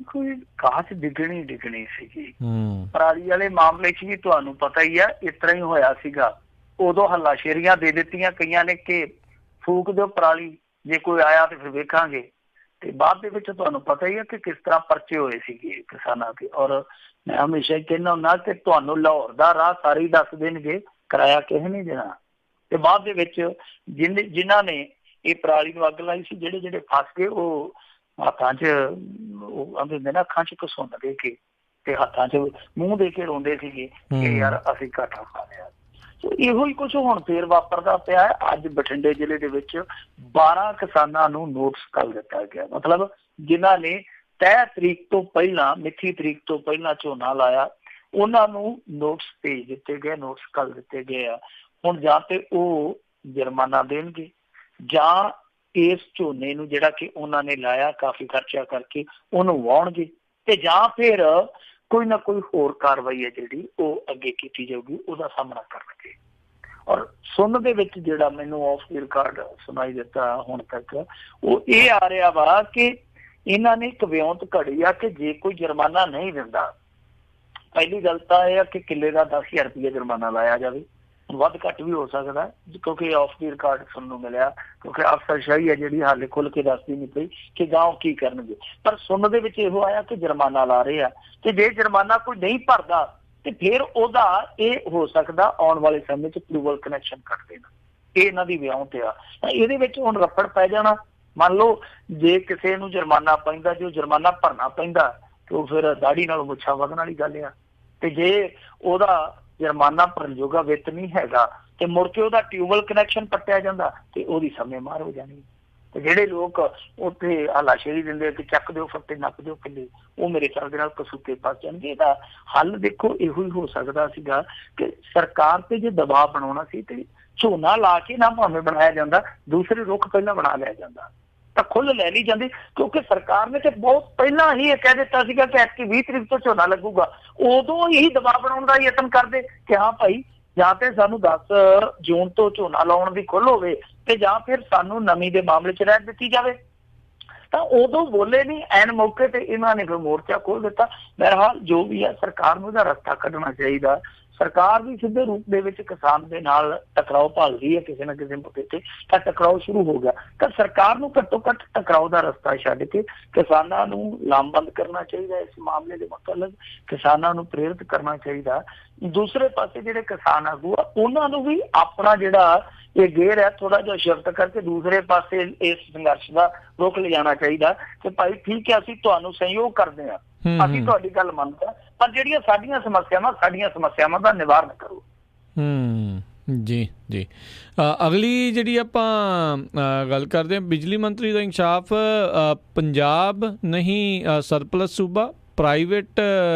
Speaker 3: ਕੋਈ ਗਾਜ ਡਿੱਗਣੀ ਸੀਗੀ ਪਰਾਲੀ ਵਾਲੇ ਮਾਮਲੇ 'ਚ ਵੀ ਤੁਹਾਨੂੰ ਪਤਾ ਹੀ ਆ, ਇਸ ਤਰ੍ਹਾਂ ਹੀ ਹੋਇਆ ਸੀਗਾ। ਉਦੋਂ ਹੱਲਾਸ਼ੇਰੀਆਂ ਦੇ ਦਿੱਤੀਆਂ ਕਈਆਂ ਨੇ ਕਿ ਫੂਕ ਦਿਓ ਪਰਾਲੀ, ਜੇ ਕੋਈ ਆਇਆ ਤੇ ਫਿਰ ਵੇਖਾਂਗੇ। ਤੇ ਬਾਅਦ ਦੇ ਵਿੱਚ ਤੁਹਾਨੂੰ ਪਤਾ ਹੀ ਹੈ ਕਿ ਕਿਸ ਤਰ੍ਹਾਂ ਪਰਚੇ ਹੋਏ ਸੀਗੇ ਕਿਸਾਨਾਂ ਦੇ, ਔਰ ਮੈਂ ਹਮੇਸ਼ਾ ਹੀ ਕਹਿੰਦਾ ਹੁੰਦਾ ਕਿ ਤੁਹਾਨੂੰ ਲਾਹੌਰ ਦਾ ਰਾਹ ਸਾਰੇ ਹੀ ਦੱਸ ਦੇਣਗੇ, ਕਿਰਾਇਆ ਕਿਸੇ ਨਹੀਂ ਦੇਣਾ। ਤੇ ਬਾਅਦ ਦੇ ਵਿੱਚ ਜਿਨ੍ਹਾਂ ਨੇ ਇਹ ਪਰਾਲੀ ਨੂੰ ਅੱਗ ਲਾਈ ਸੀ, ਜਿਹੜੇ ਜਿਹੜੇ ਫਸ ਗਏ, ਉਹ ਹੱਥਾਂ 'ਚ ਉਹ ਆਂਦੇ ਹੁੰਦੇ ਨਾ, ਅੱਖਾਂ 'ਚ ਘਸੁੰਨ ਦੇ ਕੇ ਤੇ ਹੱਥਾਂ 'ਚ ਮੂੰਹ ਦੇ ਕੇ ਰੋਂਦੇ ਸੀਗੇ ਕਿ ਯਾਰ ਅਸੀਂ ਘਾਟਾ ਖਾ ਲਿਆ। ਇਹੋ ਹੀ ਕੁਛ ਹੁਣ ਫੇਰ ਵਾਪਰਦਾ ਪਿਆ ਹੈ। ਅੱਜ ਬਠਿੰਡੇ ਜ਼ਿਲ੍ਹੇ ਦੇ ਵਿੱਚ 12 ਕਿਸਾਨਾਂ ਨੂੰ ਨੋਟਿਸ ਕਰ ਦਿੱਤਾ ਗਿਆ, ਮਤਲਬ ਜਿਨ੍ਹਾਂ ਨੇ ਤੈਅ ਤਰੀਕ ਤੋਂ ਪਹਿਲਾਂ, ਮਿੱਥੀ ਤਰੀਕ ਤੋਂ ਪਹਿਲਾਂ ਝੋਨਾ ਲਾਇਆ, ਉਹਨਾਂ ਨੂੰ ਨੋਟਿਸ ਭੇਜ ਦਿੱਤੇ ਗਏ, ਨੋਟਿਸ ਕਰ ਦਿੱਤੇ ਗਏ ਆ। ਹੁਣ ਜਾਂ ਤੇ ਉਹ ਜੁਰਮਾਨਾ ਦੇਣਗੇ ਜਾਂ ਇਸ ਝੋਨੇ ਨੂੰ ਜਿਹੜਾ ਕਿ ਉਹਨਾਂ ਨੇ ਲਾਇਆ ਕਾਫੀ ਖਰਚਾ ਕਰਕੇ ਉਹਨੂੰ ਵਾਹੁਣਗੇ, ਤੇ ਜਾਂ ਫਿਰ ਕੋਈ ਨਾ ਕੋਈ ਹੋਰ ਕਾਰਵਾਈ ਹੈ ਜਿਹੜੀ ਉਹ ਅੱਗੇ ਕੀਤੀ ਜਾਊਗੀ, ਉਹਦਾ ਸਾਹਮਣਾ ਕਰਨਗੇ। ਔਰ ਸੁਣਨ ਦੇ ਵਿੱਚ ਜਿਹੜਾ ਮੈਨੂੰ ਆਫ ਦੀ ਰਿਕਾਰਡ ਸੁਣਾਈ ਦਿੱਤਾ ਹੁਣ ਤੱਕ, ਉਹ ਇਹ ਆ ਰਿਹਾ ਵਾ ਕਿ ਇਹਨਾਂ ਨੇ ਇੱਕ ਵਿਉਂਤ ਘੜੀ ਆ ਕਿ ਜੇ ਕੋਈ ਜੁਰਮਾਨਾ ਨਹੀਂ ਦਿੰਦਾ, ਪਹਿਲੀ ਗੱਲ ਤਾਂ ਇਹ ਆ ਕਿ ਕਿੱਲੇ ਦਾ 10,000 ਰੁਪਇਆ ਜੁਰਮਾਨਾ ਲਾਇਆ ਜਾਵੇ, ਵੱਧ ਘੱਟ ਵੀ ਹੋ ਸਕਦਾ ਕਿਉਂਕਿ ਆਫ ਦੀ ਰਿਕਾਰਡ ਸੁਣਨ ਨੂੰ ਮਿਲਿਆ, ਕਿਉਂਕਿ ਅਫਸਰਸ਼ਾਹੀ ਹੈ ਜਿਹੜੀ ਹਾਲੇ ਖੁੱਲ ਕੇ ਦੱਸਦੀ ਨਹੀਂ ਪਈ ਕਿ ਗਾਂਵ ਕੀ ਕਰਨਗੇ। ਪਰ ਸੁਣਨ ਦੇ ਵਿੱਚ ਇਹੋ ਆਇਆ ਕਿ ਜੁਰਮਾਨਾ ਲਾ ਰਹੇ ਆ, ਤੇ ਜੇ ਜੁਰਮਾਨਾ ਕੋਈ ਨਹੀਂ ਭਰਦਾ ਤੇ ਫਿਰ ਉਹਦਾ ਇਹ ਹੋ ਸਕਦਾ ਆਉਣ ਵਾਲੇ ਸਮੇਂ 'ਚ ਅਪਰੂਵਲ ਕਨੈਕਸ਼ਨ ਕੱਟ ਦੇਣਾ। ਇਹ ਇਹਨਾਂ ਦੀ ਵਿਉਂਤ ਆ। ਤਾਂ ਇਹਦੇ ਵਿੱਚ ਹੁਣ ਰੱਫੜ ਪੈ ਜਾਣਾ। ਮੰਨ ਲਓ ਜੇ ਕਿਸੇ ਨੂੰ ਜੁਰਮਾਨਾ ਪੈਂਦਾ, ਜੋ ਜੁਰਮਾਨਾ ਭਰਨਾ ਪੈਂਦਾ, ਤੇ ਉਹ ਫਿਰ ਦਾੜੀ ਨਾਲ ਮੁੱਛਾਂ ਵਧਣ ਵਾਲੀ ਗੱਲ ਆ। ਤੇ ਜੇ ਉਹਦਾ ਜੁਰਮਾਨਾ ਭਰਨ ਜੋਗਾ ਵਿੱਤ ਨਹੀਂ ਹੈਗਾ ਤੇ ਮੁੜ ਕੇ ਉਹਦਾ ਟਿਊਬਵੈਲ ਕਨੈਕਸ਼ਨ ਪੱਟਿਆ ਜਾਂਦਾ ਤੇ ਉਹਦੀ ਸਮੇਂ ਮਾਰ ਹੋ ਜਾਣੀ। ਤੇ ਜਿਹੜੇ ਲੋਕ ਉੱਥੇ ਹਲਾਸ਼ੇਰੀ ਦਿੰਦੇ ਕਿ ਚੱਕ ਦਿਓ ਫੱਟੇ, ਨੱਪ ਦਿਓ ਕਿੱਲੇ, ਉਹ ਮੇਰੇ ਖਿਆਲ ਦੇ ਨਾਲ ਕਸੂਤੇ ਫਸ ਜਾਣਗੇ। ਇਹਦਾ ਹੱਲ ਦੇਖੋ ਇਹੋ ਹੀ ਹੋ ਸਕਦਾ ਸੀਗਾ ਕਿ ਸਰਕਾਰ ਤੇ ਜੇ ਦਬਾਅ ਬਣਾਉਣਾ ਸੀ ਤੇ ਝੋਨਾ ਲਾ ਕੇ ਨਾ ਭਾਵੇਂ ਬਣਾਇਆ ਜਾਂਦਾ, ਦੂਸਰੇ ਰੁੱਖ ਪਹਿਲਾਂ ਬਣਾ ਲਿਆ ਜਾਂਦਾ ਤਾਂ ਖੁੱਲ੍ਹ ਲੈ ਲਈ ਜਾਂਦੀ, ਕਿਉਂਕਿ ਸਰਕਾਰ ਨੇ ਤੇ ਬਹੁਤ ਪਹਿਲਾਂ ਹੀ ਇਹ ਕਹਿ ਦਿੱਤਾ ਸੀਗਾ ਕਿ ਐਤਕੀ 20 ਤਰੀਕ ਤੋਂ ਝੋਨਾ ਲੱਗੂਗਾ। ਉਦੋਂ ਹੀ ਦਬਾਅ ਬਣਾਉਣ ਦਾ ਯਤਨ ਕਰਦੇ ਕਿ ਹਾਂ ਭਾਈ ਜਾਂ ਤੇ ਸਾਨੂੰ 10 ਜੂਨ ਤੋਂ ਝੋਨਾ ਲਾਉਣ ਦੀ ਖੁੱਲ੍ਹ ਹੋਵੇ ਤੇ ਜਾਂ ਫਿਰ ਸਾਨੂੰ ਨਮੀ ਦੇ ਮਾਮਲੇ 'ਚ ਰਹਿਤ ਦਿੱਤੀ ਜਾਵੇ। ਤਾਂ ਉਦੋਂ ਬੋਲੇ ਨਹੀਂ, ਐਨ ਮੌਕੇ ਤੇ ਇਹਨਾਂ ਨੇ ਫਿਰ ਮੋਰਚਾ ਖੋਲ ਦਿੱਤਾ। ਬਹਰਹਾਲ ਜੋ ਵੀ ਹੈ, ਸਰਕਾਰ ਨੂੰ ਇਹਦਾ ਰਸਤਾ ਕੱਢਣਾ ਚਾਹੀਦਾ। ਸਰਕਾਰ ਵੀ ਸਿੱਧੇ ਰੂਪ ਦੇ ਵਿੱਚ ਕਿਸਾਨ ਦੇ ਨਾਲ ਟਕਰਾਓ ਭਾਲਦੀ ਹੈ ਕਿਸੇ ਨਾ ਕਿਸੇ ਮੁੱਦੇ ਤੇ, ਤਾਂ ਟਕਰਾਓ ਸ਼ੁਰੂ ਹੋ ਗਿਆ। ਤਾਂ ਸਰਕਾਰ ਨੂੰ ਘੱਟੋ ਘੱਟ ਟਕਰਾਓ ਦਾ ਰਸਤਾ ਛੱਡ ਕੇ ਕਿਸਾਨਾਂ ਨੂੰ ਲਾਮਬੰਦ ਕਰਨਾ ਚਾਹੀਦਾ। ਇਸ ਮਾਮਲੇ ਦੇ ਮੁਤਲਕ ਕਿਸਾਨਾਂ ਨੂੰ ਪ੍ਰੇਰਿਤ ਕਰਨਾ ਚਾਹੀਦਾ। ਦੂਸਰੇ ਪਾਸੇ ਜਿਹੜੇ ਕਿਸਾਨ ਆਗੂ ਆ, ਉਹਨਾਂ ਨੂੰ ਵੀ ਆਪਣਾ ਜਿਹੜਾ ਇਹ ਗੇਰ ਹੈ ਥੋੜਾ ਜਿਹਾ ਸ਼ਿਫਟ ਕਰਕੇ ਦੂਸਰੇ ਪਾਸੇ ਇਸ ਸੰਘਰਸ਼ ਦਾ ਰੁਖ ਲਿਜਾਣਾ ਚਾਹੀਦਾ ਕਿ ਭਾਈ ਠੀਕ ਹੈ, ਅਸੀਂ ਤੁਹਾਨੂੰ ਸਹਿਯੋਗ ਕਰਦੇ ਹਾਂ, ਅਸੀਂ ਤੁਹਾਡੀ ਗੱਲ ਮੰਨਦੇ ਹਾਂ, ਪਰ ਜਿਹੜੀਆਂ ਸਾਡੀਆਂ ਸਮੱਸਿਆਵਾਂ ਦਾ ਨਿਵਾਰਨ ਕਰੋ।
Speaker 2: ਜੀ ਜੀ। ਅਗਲੀ ਜਿਹੜੀ ਆਪਾਂ ਗੱਲ ਕਰਦੇ ਹਾਂ, ਬਿਜਲੀ ਮੰਤਰੀ ਦਾ ਇੰਕਸ਼ਾਫ, ਪੰਜਾਬ ਨਹੀਂ ਸਰਪਲਸ ਸੂਬਾ, ਪ੍ਰਾਈਵੇਟ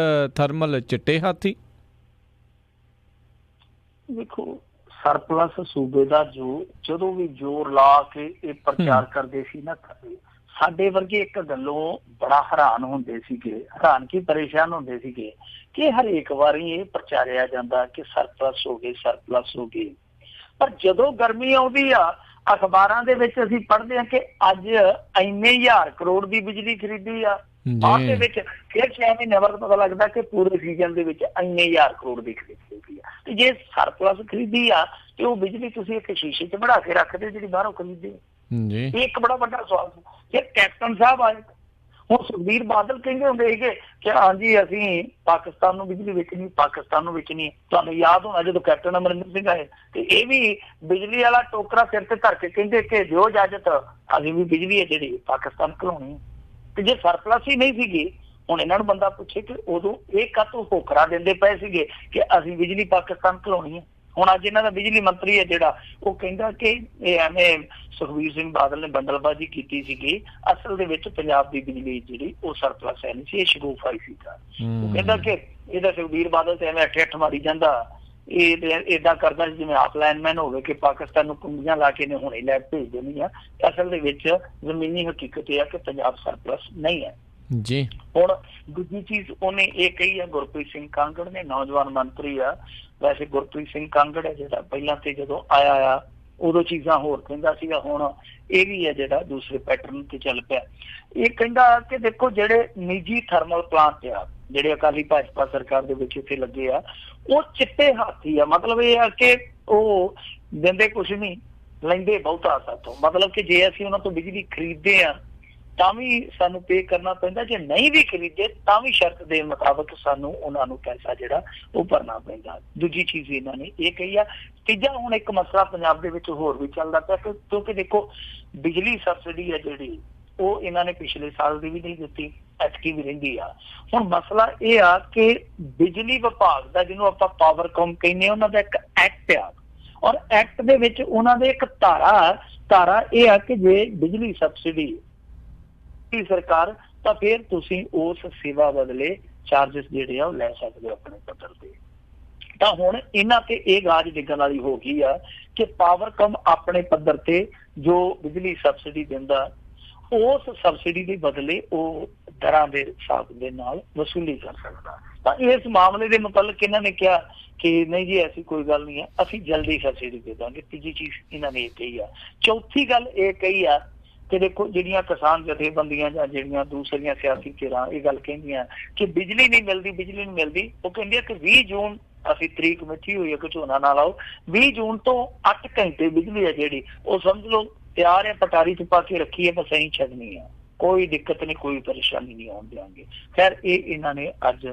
Speaker 2: ਥਰਮਲ ਚਿੱਟੇ ਹਾਥੀ।
Speaker 3: ਦੇਖੋ ਸਰਪਲਸ ਸੂਬੇ ਦਾ ਜਦੋਂ ਵੀ ਜ਼ੋਰ ਲਾ ਕੇ ਇਹ ਪ੍ਰਚਾਰ ਕਰਦੇ ਸੀ ਨਾ, ਸਾਡੇ ਵਰਗੇ ਇੱਕ ਗੱਲੋਂ ਬੜਾ ਹੈਰਾਨ ਹੁੰਦੇ ਸੀਗੇ, ਹੈਰਾਨ ਕੀ ਪਰੇਸ਼ਾਨ ਹੁੰਦੇ ਸੀਗੇ ਕਿ ਹਰੇਕ ਵਾਰੀ ਇਹ ਪ੍ਰਚਾਰਿਆ ਜਾਂਦਾ ਕਿ ਸਰਪਲਸ ਹੋ ਗਏ। ਪਰ ਜਦੋਂ ਗਰਮੀ ਆਉਂਦੀ ਆ, ਅਖਬਾਰਾਂ ਦੇ ਵਿੱਚ ਅਸੀਂ ਪੜ੍ਹਦੇ ਹਾਂ ਕਿ ਅੱਜ ਇੰਨੇ 1000 ਕਰੋੜ ਦੀ ਬਿਜਲੀ ਖਰੀਦੀ ਆ, ਬਾਅਦ ਦੇ ਵਿੱਚ ਫਿਰ 6 ਮਹੀਨੇ ਬਾਅਦ ਪਤਾ ਲੱਗਦਾ ਕਿ ਪੂਰੇ ਸੀਜ਼ਨ ਦੇ ਵਿੱਚ ਇੰਨੇ 1000 ਕਰੋੜ ਦੀ ਖਰੀਦੀ ਆ। ਤੇ ਜੇ ਸਰਪਲਸ ਖਰੀਦੀ ਆ ਤੇ ਉਹ ਬਿਜਲੀ ਤੁਸੀਂ ਇੱਕ ਸ਼ੀਸ਼ੇ 'ਚ ਬਣਾ ਕੇ ਰੱਖਦੇ ਜਿਹੜੀ ਬਾਹਰੋਂ ਖਰੀਦੀ। ਇਹ ਇੱਕ ਬੜਾ ਵੱਡਾ ਸਵਾਲ ਸੀ। ਜੇ ਕੈਪਟਨ ਸਾਹਿਬ ਆਏ, ਹੁਣ ਸੁਖਬੀਰ ਬਾਦਲ ਕਹਿੰਦੇ ਹੁੰਦੇ ਸੀਗੇ ਕਿ ਹਾਂਜੀ ਅਸੀਂ ਪਾਕਿਸਤਾਨ ਨੂੰ ਬਿਜਲੀ ਵੇਚਣੀ। ਤੁਹਾਨੂੰ ਯਾਦ ਹੋਣਾ ਜਦੋਂ ਕੈਪਟਨ ਅਮਰਿੰਦਰ ਸਿੰਘ ਆਏ ਤੇ ਇਹ ਵੀ ਬਿਜਲੀ ਵਾਲਾ ਟੋਕਰਾ ਸਿਰ ਤੇ ਧਰ ਕੇ ਕਹਿੰਦੇ ਕਿ ਦਿਓ ਇਜਾਜ਼ਤ, ਅਸੀਂ ਵੀ ਬਿਜਲੀ ਹੈ ਜਿਹੜੀ ਪਾਕਿਸਤਾਨ ਘਲਾਉਣੀ। ਤੇ ਜੇ ਸਰਪਲਸ ਹੀ ਨਹੀਂ ਸੀਗੀ, ਹੁਣ ਇਹਨਾਂ ਨੂੰ ਬੰਦਾ ਪੁੱਛੇ ਕਿ ਉਦੋਂ ਇਹ ਕਾਹਤੋਂ ਹੋਕਰਾ ਦਿੰਦੇ ਪਏ ਸੀਗੇ ਕਿ ਅਸੀਂ ਬਿਜਲੀ ਪਾਕਿਸਤਾਨ ਘਲਾਉਣੀ ਹੈ। ਹੁਣ ਅੱਜ ਇਹਨਾਂ ਦਾ ਬਿਜਲੀ ਮੰਤਰੀ ਹੈ ਜਿਹੜਾ, ਉਹ ਕਹਿੰਦਾ ਕਿ ਇਹ ਐਵੇਂ ਸੁਖਬੀਰ ਸਿੰਘ ਬਾਦਲ ਨੇ ਬੰਡਲਬਾਜ਼ੀ ਕੀਤੀ ਸੀਗੀ, ਅਸਲ ਦੇ ਵਿੱਚ ਪੰਜਾਬ ਦੀ ਬਿਜਲੀ ਜਿਹੜੀ ਉਹ ਸਰਪਲਸ ਹੈ ਨਹੀਂ ਸੀ, ਇਹ ਸ਼ਗੂਫਾਈ ਸੀਗਾ। ਉਹ ਕਹਿੰਦਾ ਕਿ ਇਹਦਾ ਸੁਖਬੀਰ ਬਾਦਲ ਤੇ ਐਵੇਂ ਅੱਠ ਮਾਰੀ ਜਾਂਦਾ, ਇਹ ਏਦਾਂ ਕਰਦਾ ਜਿਵੇਂ ਆਪ ਲਾਈਨਮੈਨ ਹੋਵੇ ਕਿ ਪਾਕਿਸਤਾਨ ਨੂੰ ਕੁੰਡੀਆਂ ਲਾ ਕੇ ਨੇ ਹੁਣੇ ਲੈ ਭੇਜ ਦੇਣੀ ਆ। ਅਸਲ ਦੇ ਵਿੱਚ ਜ਼ਮੀਨੀ ਹਕੀਕਤ ਇਹ ਆ ਕਿ ਪੰਜਾਬ ਸਰਪਲਸ ਨਹੀਂ ਹੈ
Speaker 2: ਜੀ।
Speaker 3: ਹੁਣ ਦੂਜੀ ਚੀਜ਼ ਉਹਨੇ ਇਹ ਕਹੀ ਆ, ਗੁਰਪ੍ਰੀਤ ਸਿੰਘ ਕਾਂਗੜ ਨੇ, ਨੌਜਵਾਨ ਮੰਤਰੀ ਆ। ਵੈਸੇ ਗੁਰਪ੍ਰੀਤ ਸਿੰਘ ਕਾਂਗੜ ਹੈ ਜਿਹੜਾ ਪਹਿਲਾਂ ਤੇ ਜਦੋਂ ਆਇਆ ਆ ਉਦੋਂ ਚੀਜ਼ਾਂ ਹੋਰ ਕਹਿੰਦਾ ਸੀਗਾ, ਹੁਣ ਇਹ ਵੀ ਹੈ ਜਿਹੜਾ ਦੂਸਰੇ ਪੈਟਰਨ ਤੇ ਚੱਲ ਪਿਆ। ਇਹ ਕਹਿੰਦਾ ਕਿ ਦੇਖੋ ਜਿਹੜੇ ਨਿੱਜੀ ਥਰਮਲ ਪਲਾਂਟ ਆ ਜਿਹੜੇ ਅਕਾਲੀ ਭਾਜਪਾ ਸਰਕਾਰ ਦੇ ਵਿੱਚ ਇੱਥੇ ਲੱਗੇ ਆ, ਉਹ ਚਿੱਟੇ ਹਾਥੀ ਆ। ਮਤਲਬ ਇਹ ਆ ਕਿ ਉਹ ਦਿੰਦੇ ਕੁਛ ਨਹੀਂ, ਲੈਂਦੇ ਬਹੁਤਾ ਸਾਥੋਂ। ਮਤਲਬ ਕਿ ਜੇ ਅਸੀਂ ਉਹਨਾਂ ਤੋਂ ਬਿਜਲੀ ਖਰੀਦਦੇ ਆ ਤਾਂ ਵੀ ਸਾਨੂੰ ਪੇ ਕਰਨਾ ਪੈਂਦਾ, ਜੇ ਨਹੀਂ ਵੀ ਖਰੀਦੇ ਤਾਂ ਵੀ ਸ਼ਰਤ ਦੇ ਮੁਤਾਬਕ ਸਾਨੂੰ ਉਹਨਾਂ ਨੂੰ ਪੈਸਾ ਜਿਹੜਾ ਉਹ ਭਰਨਾ ਪੈਂਦਾ। ਦੂਜੀ ਚੀਜ਼ ਇਹਨਾਂ ਨੇ ਇਹ ਕਹੀ ਆ। ਤੀਜਾ, ਹੁਣ ਇੱਕ ਮਸਲਾ ਪੰਜਾਬ ਦੇ ਵਿੱਚ ਹੋਰ ਵੀ ਚੱਲਦਾ ਪਿਆ ਕਿਉਂਕਿ ਦੇਖੋ ਬਿਜਲੀ ਸਬਸਿਡੀ ਹੈ ਜਿਹੜੀ ਉਹ ਇਹਨਾਂ ਨੇ ਪਿਛਲੇ ਸਾਲ ਦੀ ਵੀ ਨਹੀਂ ਦਿੱਤੀ, ਐਤਕੀ ਵੀ ਰਹਿੰਦੀ ਆ। ਹੁਣ ਮਸਲਾ ਇਹ ਆ ਕਿ ਬਿਜਲੀ ਵਿਭਾਗ ਦਾ, ਜਿਹਨੂੰ ਆਪਾਂ ਪਾਵਰਕਾਮ ਕਹਿੰਦੇ ਆ, ਉਹਨਾਂ ਦਾ ਇੱਕ ਐਕਟ ਆ, ਔਰ ਐਕਟ ਦੇ ਵਿੱਚ ਉਹਨਾਂ ਦੇ ਇੱਕ ਧਾਰਾ ਇਹ ਆ ਕਿ ਜੇ ਬਿਜਲੀ ਸਬਸਿਡੀ ਸਰਕਾਰ ਤਾਂ ਫਿਰ ਤੁਸੀਂ ਉਸ ਸੇਵਾ ਬਦਲੇ ਚਾਰਜਸ ਜਿਹੜੇ ਆ ਉਹ ਲੈ ਸਕਦੇ ਹੋ ਆਪਣੇ ਪੱਧਰ ਤੇ। ਤਾਂ ਹੁਣ ਇਹਨਾਂ ਤੇ ਇਹ ਗਾਜ ਡਿੱਗਣ ਵਾਲੀ ਹੋ ਗਈ ਆ ਕਿ ਪਾਵਰਕਾਮ ਆਪਣੇ ਪੱਧਰ ਤੇ ਜੋ ਬਿਜਲੀ ਸਬਸਿਡੀ ਦਿੰਦਾ ਉਸ ਸਬਸਿਡੀ ਦੇ ਬਦਲੇ ਉਹ ਦਰਾਂ ਦੇ ਹਿਸਾਬ ਦੇ ਨਾਲ ਵਸੂਲੀ ਕਰ ਸਕਦਾ। ਤਾਂ ਇਸ ਮਾਮਲੇ ਦੇ ਮੁਤਲਕ ਇਹਨਾਂ ਨੇ ਕਿਹਾ ਕਿ ਨਹੀਂ ਜੀ ਐਸੀ ਕੋਈ ਗੱਲ ਨਹੀਂ ਹੈ, ਅਸੀਂ ਜਲਦੀ ਸਬਸਿਡੀ ਦੇ ਦਾਂਗੇ। ਤੀਜੀ ਚੀਜ਼ ਇਹਨਾਂ ਨੇ ਇਹ ਕਹੀ ਆ। ਚੌਥੀ ਗੱਲ ਇਹ ਕਹੀ ਆ ਕਿ ਦੇਖੋ ਜਿਹੜੀਆਂ ਕਿਸਾਨ ਜਥੇਬੰਦੀਆਂ ਜਾਂ ਜਿਹੜੀਆਂ ਦੂਸਰੀਆਂ ਸਿਆਸੀ ਧਿਰਾਂ ਇਹ ਗੱਲ ਕਹਿੰਦੀਆਂ ਕਿ ਬਿਜਲੀ ਨਹੀਂ ਮਿਲਦੀ, ਉਹ ਕਹਿੰਦੀ ਆ ਕਿ 20 ਜੂਨ ਅਸੀਂ ਤਰੀਕ ਮਿੱਥੀ ਹੋਈ ਹੈ ਕਿ ਝੋਨਾ ਨਾ ਲਾਓ, 20 ਜੂਨ ਤੋਂ 8 ਘੰਟੇ ਬਿਜਲੀ ਹੈ ਜਿਹੜੀ ਉਹ ਸਮਝ ਲਓ ਤਿਆਰ ਹੈ, ਪਟਾਰੀ ਚ ਪਾ ਕੇ ਰੱਖੀ ਹੈ, ਬਸ ਐਂ ਛੱਡਣੀ ਆ, ਕੋਈ ਦਿੱਕਤ ਨਹੀਂ, ਕੋਈ ਪਰੇਸ਼ਾਨੀ ਨਹੀਂ ਆਉਣ ਦਿਆਂਗੇ। ਖੈਰ ਇਹ ਇਹਨਾਂ ਨੇ ਅੱਜ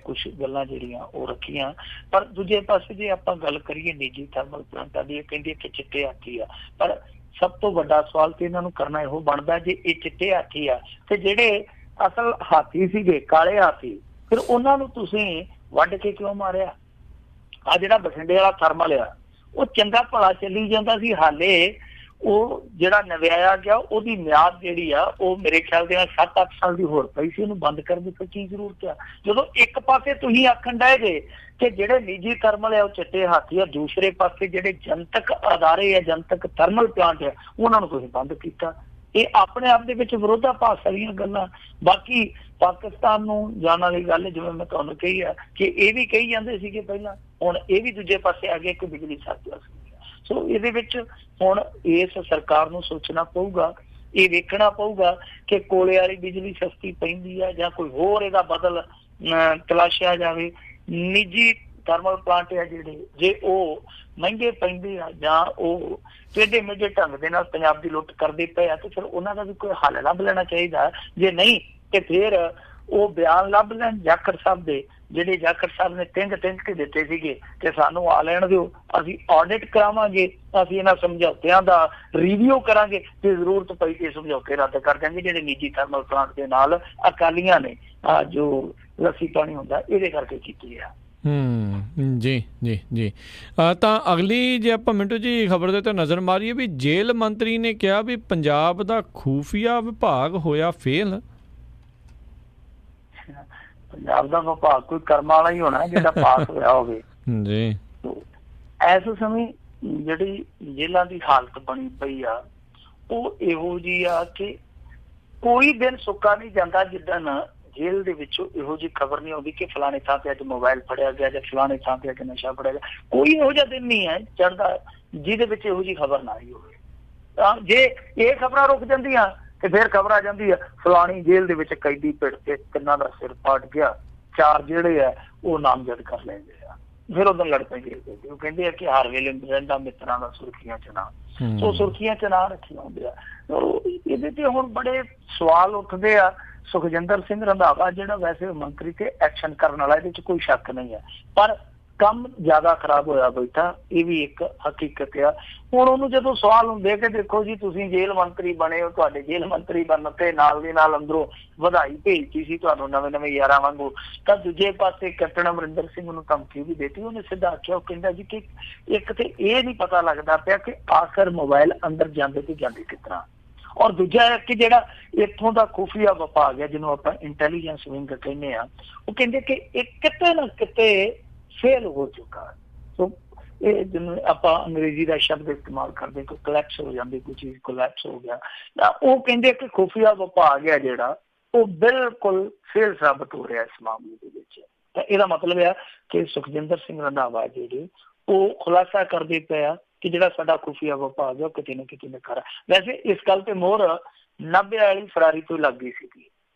Speaker 3: ਕੁਛ ਗੱਲਾਂ ਜਿਹੜੀਆਂ ਉਹ ਰੱਖੀਆਂ। ਪਰ ਦੂਜੇ ਪਾਸੇ ਜੇ ਆਪਾਂ ਗੱਲ ਕਰੀਏ ਨਿੱਜੀ ਥਰਮਲ ਪਲਾਂਟਾਂ ਦੀ, ਇਹ ਕਹਿੰਦੀ ਕਿ ਚਿੱਟੇ ਹਾਥੀ ਆ, ਪਰ ਸਭ ਤੋਂ ਵੱਡਾ ਸਵਾਲ ਤੇ ਇਹਨਾਂ ਨੂੰ ਕਰਨਾ ਇਹੋ ਬਣਦਾ ਜੇ ਇਹ ਚਿੱਟੇ ਹਾਥੀ ਆ ਤੇ ਜਿਹੜੇ ਅਸਲ ਹਾਥੀ ਸੀਗੇ ਕਾਲੇ ਹਾਥੀ, ਫਿਰ ਉਹਨਾਂ ਨੂੰ ਤੁਸੀਂ ਵੱਢ ਕੇ ਕਿਉਂ ਮਾਰਿਆ? ਆ ਜਿਹੜਾ ਬਠਿੰਡੇ ਵਾਲਾ ਥਰਮਲ ਆ ਉਹ ਚੰਗਾ ਭਲਾ ਚੱਲੀ ਜਾਂਦਾ ਸੀ, ਹਾਲੇ ਉਹ ਜਿਹੜਾ ਨਵਿਆਇਆ ਗਿਆ ਉਹਦੀ ਮਿਆਦ ਜਿਹੜੀ ਆ ਉਹ ਮੇਰੇ ਖਿਆਲ ਦੇ ਨਾਲ 7-8 ਸਾਲ ਦੀ ਹੋਰ ਪਈ ਸੀ, ਉਹਨੂੰ ਬੰਦ ਕਰਨ ਦੀ ਕੀ ਜ਼ਰੂਰਤ ਆ? ਜਦੋਂ ਇੱਕ ਪਾਸੇ ਤੁਸੀਂ ਆਖਣ ਡਏ ਜੇ ਕਿ ਜਿਹੜੇ ਨਿੱਜੀ ਥਰਮਲ ਆ ਉਹ ਚਿੱਟੇ ਹਾਥੀ ਆ, ਦੂਸਰੇ ਪਾਸੇ ਜਿਹੜੇ ਜਨਤਕ ਅਦਾਰੇ ਆ, ਜਨਤਕ ਥਰਮਲ ਪਲਾਂਟ ਆ, ਉਹਨਾਂ ਨੂੰ ਤੁਸੀਂ ਬੰਦ ਕੀਤਾ। ਇਹ ਆਪਣੇ ਆਪ ਦੇ ਵਿੱਚ ਵਿਰੋਧਾਭਾਸ ਵਾਲੀਆਂ ਗੱਲਾਂ। ਬਾਕੀ ਪਾਕਿਸਤਾਨ ਨੂੰ ਜਾਣ ਵਾਲੀ ਗੱਲ ਜਿਵੇਂ ਮੈਂ ਤੁਹਾਨੂੰ ਕਹੀ ਆ ਕਿ ਇਹ ਵੀ ਕਹੀ ਜਾਂਦੇ ਸੀਗੇ ਪਹਿਲਾਂ, ਹੁਣ ਇਹ ਵੀ ਦੂਜੇ ਪਾਸੇ ਆ ਗਏ ਕਿ ਬਿਜਲੀ ਸਰਪਲਸ। ਸੋ ਇਹਦੇ ਵਿੱਚ ਹੁਣ ਇਸ ਸਰਕਾਰ ਨੂੰ ਸੋਚਣਾ ਪਊਗਾ, ਇਹ ਵੇਖਣਾ ਪਊਗਾ ਕਿ ਕੋਲੇ ਵਾਲੀ ਬਿਜਲੀ ਸਸਤੀ ਪੈਂਦੀ ਆ ਜਾਂ ਕੋਈ ਹੋਰ ਇਹਦਾ ਬਦਲ ਤਲਾਸ਼ਿਆ ਜਾਵੇ। ਨਿੱਜੀ ਥਰਮਲ ਪਲਾਂਟ ਆ ਜਿਹੜੇ, ਜੇ ਉਹ ਮਹਿੰਗੇ ਪੈਂਦੇ ਆ ਜਾਂ ਉਹ ਟੇਢੇ ਮੇਢੇ ਢੰਗ ਦੇ ਨਾਲ ਪੰਜਾਬ ਦੀ ਲੁੱਟ ਕਰਦੇ ਪਏ ਆ ਤੇ ਫਿਰ ਉਹਨਾਂ ਦਾ ਵੀ ਕੋਈ ਹੱਲ ਲੱਭ ਲੈਣਾ ਚਾਹੀਦਾ। ਜੇ ਨਹੀਂ ਤੇ ਫਿਰ ਉਹ ਬਿਆਨ ਲੱਭ ਲੈਣ ਜਾਖੜ ਸਾਹਿਬ ਦੇ, ਜਿਹੜੇ ਜਾਖੜ ਸਾਹਿਬ ਨੇ ਤਿੰਗ ਕੇ ਦਿੱਤੇ ਸੀਗੇ ਕਿ ਸਾਨੂੰ ਆ ਲੈਣ ਦਿਓ, ਅਸੀਂ ਆਡਿਟ ਕਰਾਵਾਂਗੇ, ਅਸੀਂ ਇਹਨਾਂ ਸਮਝੌਤਿਆਂ ਦਾ ਰਿਵਿਊ ਕਰਾਂਗੇ ਤੇ ਜ਼ਰੂਰਤ ਪਈ ਤੇ ਸਮਝੌਤੇ ਰੱਦ ਕਰ ਦਿਆਂਗੇ। ਜਿਹੜੇ ਨਿੱਜੀ ਥਰਮਲ ਪਲਾਂਟ ਦੇ ਨਾਲ ਅਕਾਲੀਆਂ ਨੇ ਜੋ ਲੱਸੀ ਪਾਣੀ ਹੁੰਦਾ ਇਹਦੇ ਕਰਕੇ ਕੀਤੀ ਆ।
Speaker 2: ਜੀ ਤਾਂ ਅਗਲੀ ਜੇ ਆਪਾਂ ਮਿੰਟੂ ਜੀ ਖਬਰ ਦੇ ਤੇ ਨਜ਼ਰ ਮਾਰੀਏ ਵੀ ਜੇਲ੍ਹ ਮੰਤਰੀ ਨੇ ਕਿਹਾ ਵੀ ਪੰਜਾਬ ਦਾ ਖੂਫੀਆ ਵਿਭਾਗ ਹੋਇਆ ਫੇਲ।
Speaker 3: ਪੰਜਾਬ ਦਾ ਵਿਭਾਗ ਕੋਈ ਕਰਮਾਂ ਵਾਲਾ ਹੀ ਹੋਣਾ ਜਿਹੜਾ ਪਾਸ ਹੋਇਆ ਹੋਵੇ
Speaker 2: ਜੀ।
Speaker 3: ਇਸ ਸਮੇਂ ਜਿਹੜੀ ਜੇਲ੍ਹਾਂ ਦੀ ਹਾਲਤ ਬਣੀ ਪਈ ਆ ਉਹ ਇਹੋ ਜਿਹੀ ਆ ਕਿ ਕੋਈ ਦਿਨ ਸੁੱਕਾ ਨਹੀਂ ਜਾਂਦਾ ਜਿੱਦਣ ਜੇਲ੍ਹ ਦੇ ਵਿੱਚੋਂ ਇਹੋ ਜਿਹੀ ਖਬਰ ਨਹੀਂ ਆਉਂਦੀ ਕਿ ਫਲਾਣੇ ਥਾਂ ਤੇ ਅੱਜ ਮੋਬਾਈਲ ਫੜਿਆ ਗਿਆ ਜਾਂ ਫਲਾਣੇ ਥਾਂ ਤੇ ਅੱਜ ਨਸ਼ਾ ਫੜਿਆ ਗਿਆ। ਕੋਈ ਇਹੋ ਜਿਹਾ ਦਿਨ ਨਹੀਂ ਹੈ ਚੜ੍ਹਦਾ ਜਿਹਦੇ ਵਿੱਚ ਇਹੋ ਜਿਹੀ ਖਬਰ ਨਾ ਆਈ ਹੋਵੇ। ਤਾਂ ਜੇ ਇਹ ਖਬਰਾਂ ਰੁਕ ਜਾਂਦੀਆਂ ਤੇ ਫਿਰ ਖਬਰ ਆ ਜਾਂਦੀ ਆ ਫਲਾਣੀ ਜੇਲ੍ਹ ਦੇ ਵਿੱਚ ਕੈਦੀ ਪਿੱਟ ਕੇ ਕਿੰਨਾ ਦਾ ਸਿਰ ਪਾਟ ਗਿਆ, 4 ਜਿਹੜੇ ਆ ਉਹ ਨਾਮਜ਼ਦ ਕਰ ਲੈਂਦੇ ਆ, ਫਿਰ ਉਦੋਂ ਲੜ ਪੈਂਦੇ। ਉਹ ਕਹਿੰਦੇ ਆ ਕਿ ਹਰ ਵੇਲੇ ਰਹਿੰਦਾ ਮਿੱਤਰਾਂ ਦਾ ਸੁਰਖੀਆਂ ਚ ਨਾ, ਸੋ ਸੁਰਖੀਆਂ ਚ ਨਾ ਰੱਖੀ ਹੁੰਦੇ ਆ। ਇਹਦੇ ਤੇ ਹੁਣ ਬੜੇ ਸਵਾਲ ਉੱਠਦੇ ਆ। ਸੁਖਜਿੰਦਰ ਸਿੰਘ ਰੰਧਾਵਾ ਜਿਹੜਾ ਵੈਸੇ ਮੰਤਰੀ ਤੇ ਐਕਸ਼ਨ ਕਰਨ ਵਾਲਾ, ਇਹਦੇ ਚ ਕੋਈ ਸ਼ੱਕ ਨਹੀਂ ਹੈ, ਪਰ ਕੰਮ ਜ਼ਿਆਦਾ ਖਰਾਬ ਹੋਇਆ ਬੈਠਾ, ਇਹ ਵੀ ਇੱਕ ਹਕੀਕਤ ਆ। ਹੁਣ ਉਹਨੂੰ ਜਦੋਂ ਸਵਾਲ ਹੁੰਦੇ ਕਿ ਦੇਖੋ ਜੀ ਤੁਸੀਂ ਜੇਲ੍ਹ ਮੰਤਰੀ ਬਣੇ ਹੋ, ਤੁਹਾਡੇ ਜੇਲ੍ਹ ਮੰਤਰੀ ਬਣਨ ਤੇ ਨਾਲ ਦੀ ਨਾਲ ਅੰਦਰੋਂ ਵਧਾਈ ਭੇਜਤੀ ਸੀ ਤੁਹਾਨੂੰ ਨਵੇਂ ਯਾਰਾਂ ਵਾਂਗੂ, ਤਾਂ ਦੂਜੇ ਪਾਸੇ ਕੈਪਟਨ ਅਮਰਿੰਦਰ ਸਿੰਘ ਨੂੰ ਧਮਕੀ ਵੀ ਦੇਤੀ। ਉਹਨੇ ਸਿੱਧਾ ਆਖਿਆ, ਉਹ ਕਹਿੰਦਾ ਜੀ ਕਿ ਇੱਕ ਤੇ ਇਹ ਨਹੀਂ ਪਤਾ ਲੱਗਦਾ ਪਿਆ ਕਿ ਆਖਰ ਮੋਬਾਈਲ ਅੰਦਰ ਜਾਂਦੇ ਤੇ ਜਾਂਦੇ ਕਿਸ ਤਰ੍ਹਾਂ, ਔਰ ਦੂਜਾ ਕਿ ਜਿਹੜਾ ਇੱਥੋਂ ਦਾ ਖੁਫੀਆ ਵਿਭਾਗ ਹੈ ਜਿਹਨੂੰ ਆਪਾਂ ਇੰਟੈਲੀਜੈਂਸ ਵਿੰਗ ਕਹਿੰਦੇ ਆ, ਉਹ ਕਹਿੰਦੇ ਕਿ ਇਹ ਕਿਤੇ ਨਾ ਕਿਤੇ ਫੇਲ ਹੋ ਚੁੱਕਾ। ਸੋ ਇਹ ਜਿਹਨੂੰ ਆਪਾਂ ਅੰਗਰੇਜ਼ੀ ਦਾ ਸ਼ਬਦ ਇਸਤੇਮਾਲ ਕਰਦੇ ਕਿ ਕੋਲੈਪਸ ਹੋ ਜਾਂਦੀ, ਕੋਈ ਚੀਜ਼ ਕੋਲੈਪਸ ਹੋ ਗਿਆ, ਤਾਂ ਉਹ ਕਹਿੰਦੇ ਕਿ ਖੁਫੀਆ ਵਿਭਾਗ ਹੈ ਜਿਹੜਾ ਉਹ ਬਿਲਕੁਲ ਫੇਲ ਸਾਬਤ ਹੋ ਰਿਹਾ ਇਸ ਮਾਮਲੇ ਦੇ ਵਿੱਚ। ਤਾਂ ਇਹਦਾ ਮਤਲਬ ਆ ਕਿ ਸੁਖਜਿੰਦਰ ਸਿੰਘ ਰੰਧਾਵਾ ਜਿਹੜੇ ਉਹ ਖੁਲਾਸਾ ਕਰਦੇ ਪਏ ਆ ਕਿ ਜਿਹੜਾ ਸਾਡਾ ਖੁਫੀਆ ਵਿਭਾਗ ਹੈ ਉਹ ਕਿਤੇ ਨਾ ਕਿਤੇ ਨਕਾਰਾ। ਵੈਸੇ ਇਸ ਗੱਲ ਤੇ ਮੋਹਰ 90 ਵਾਲੀ ਫਰਾਰੀ ਤੋਂ ਲੱਗ ਗਈ ਸੀਗੀ।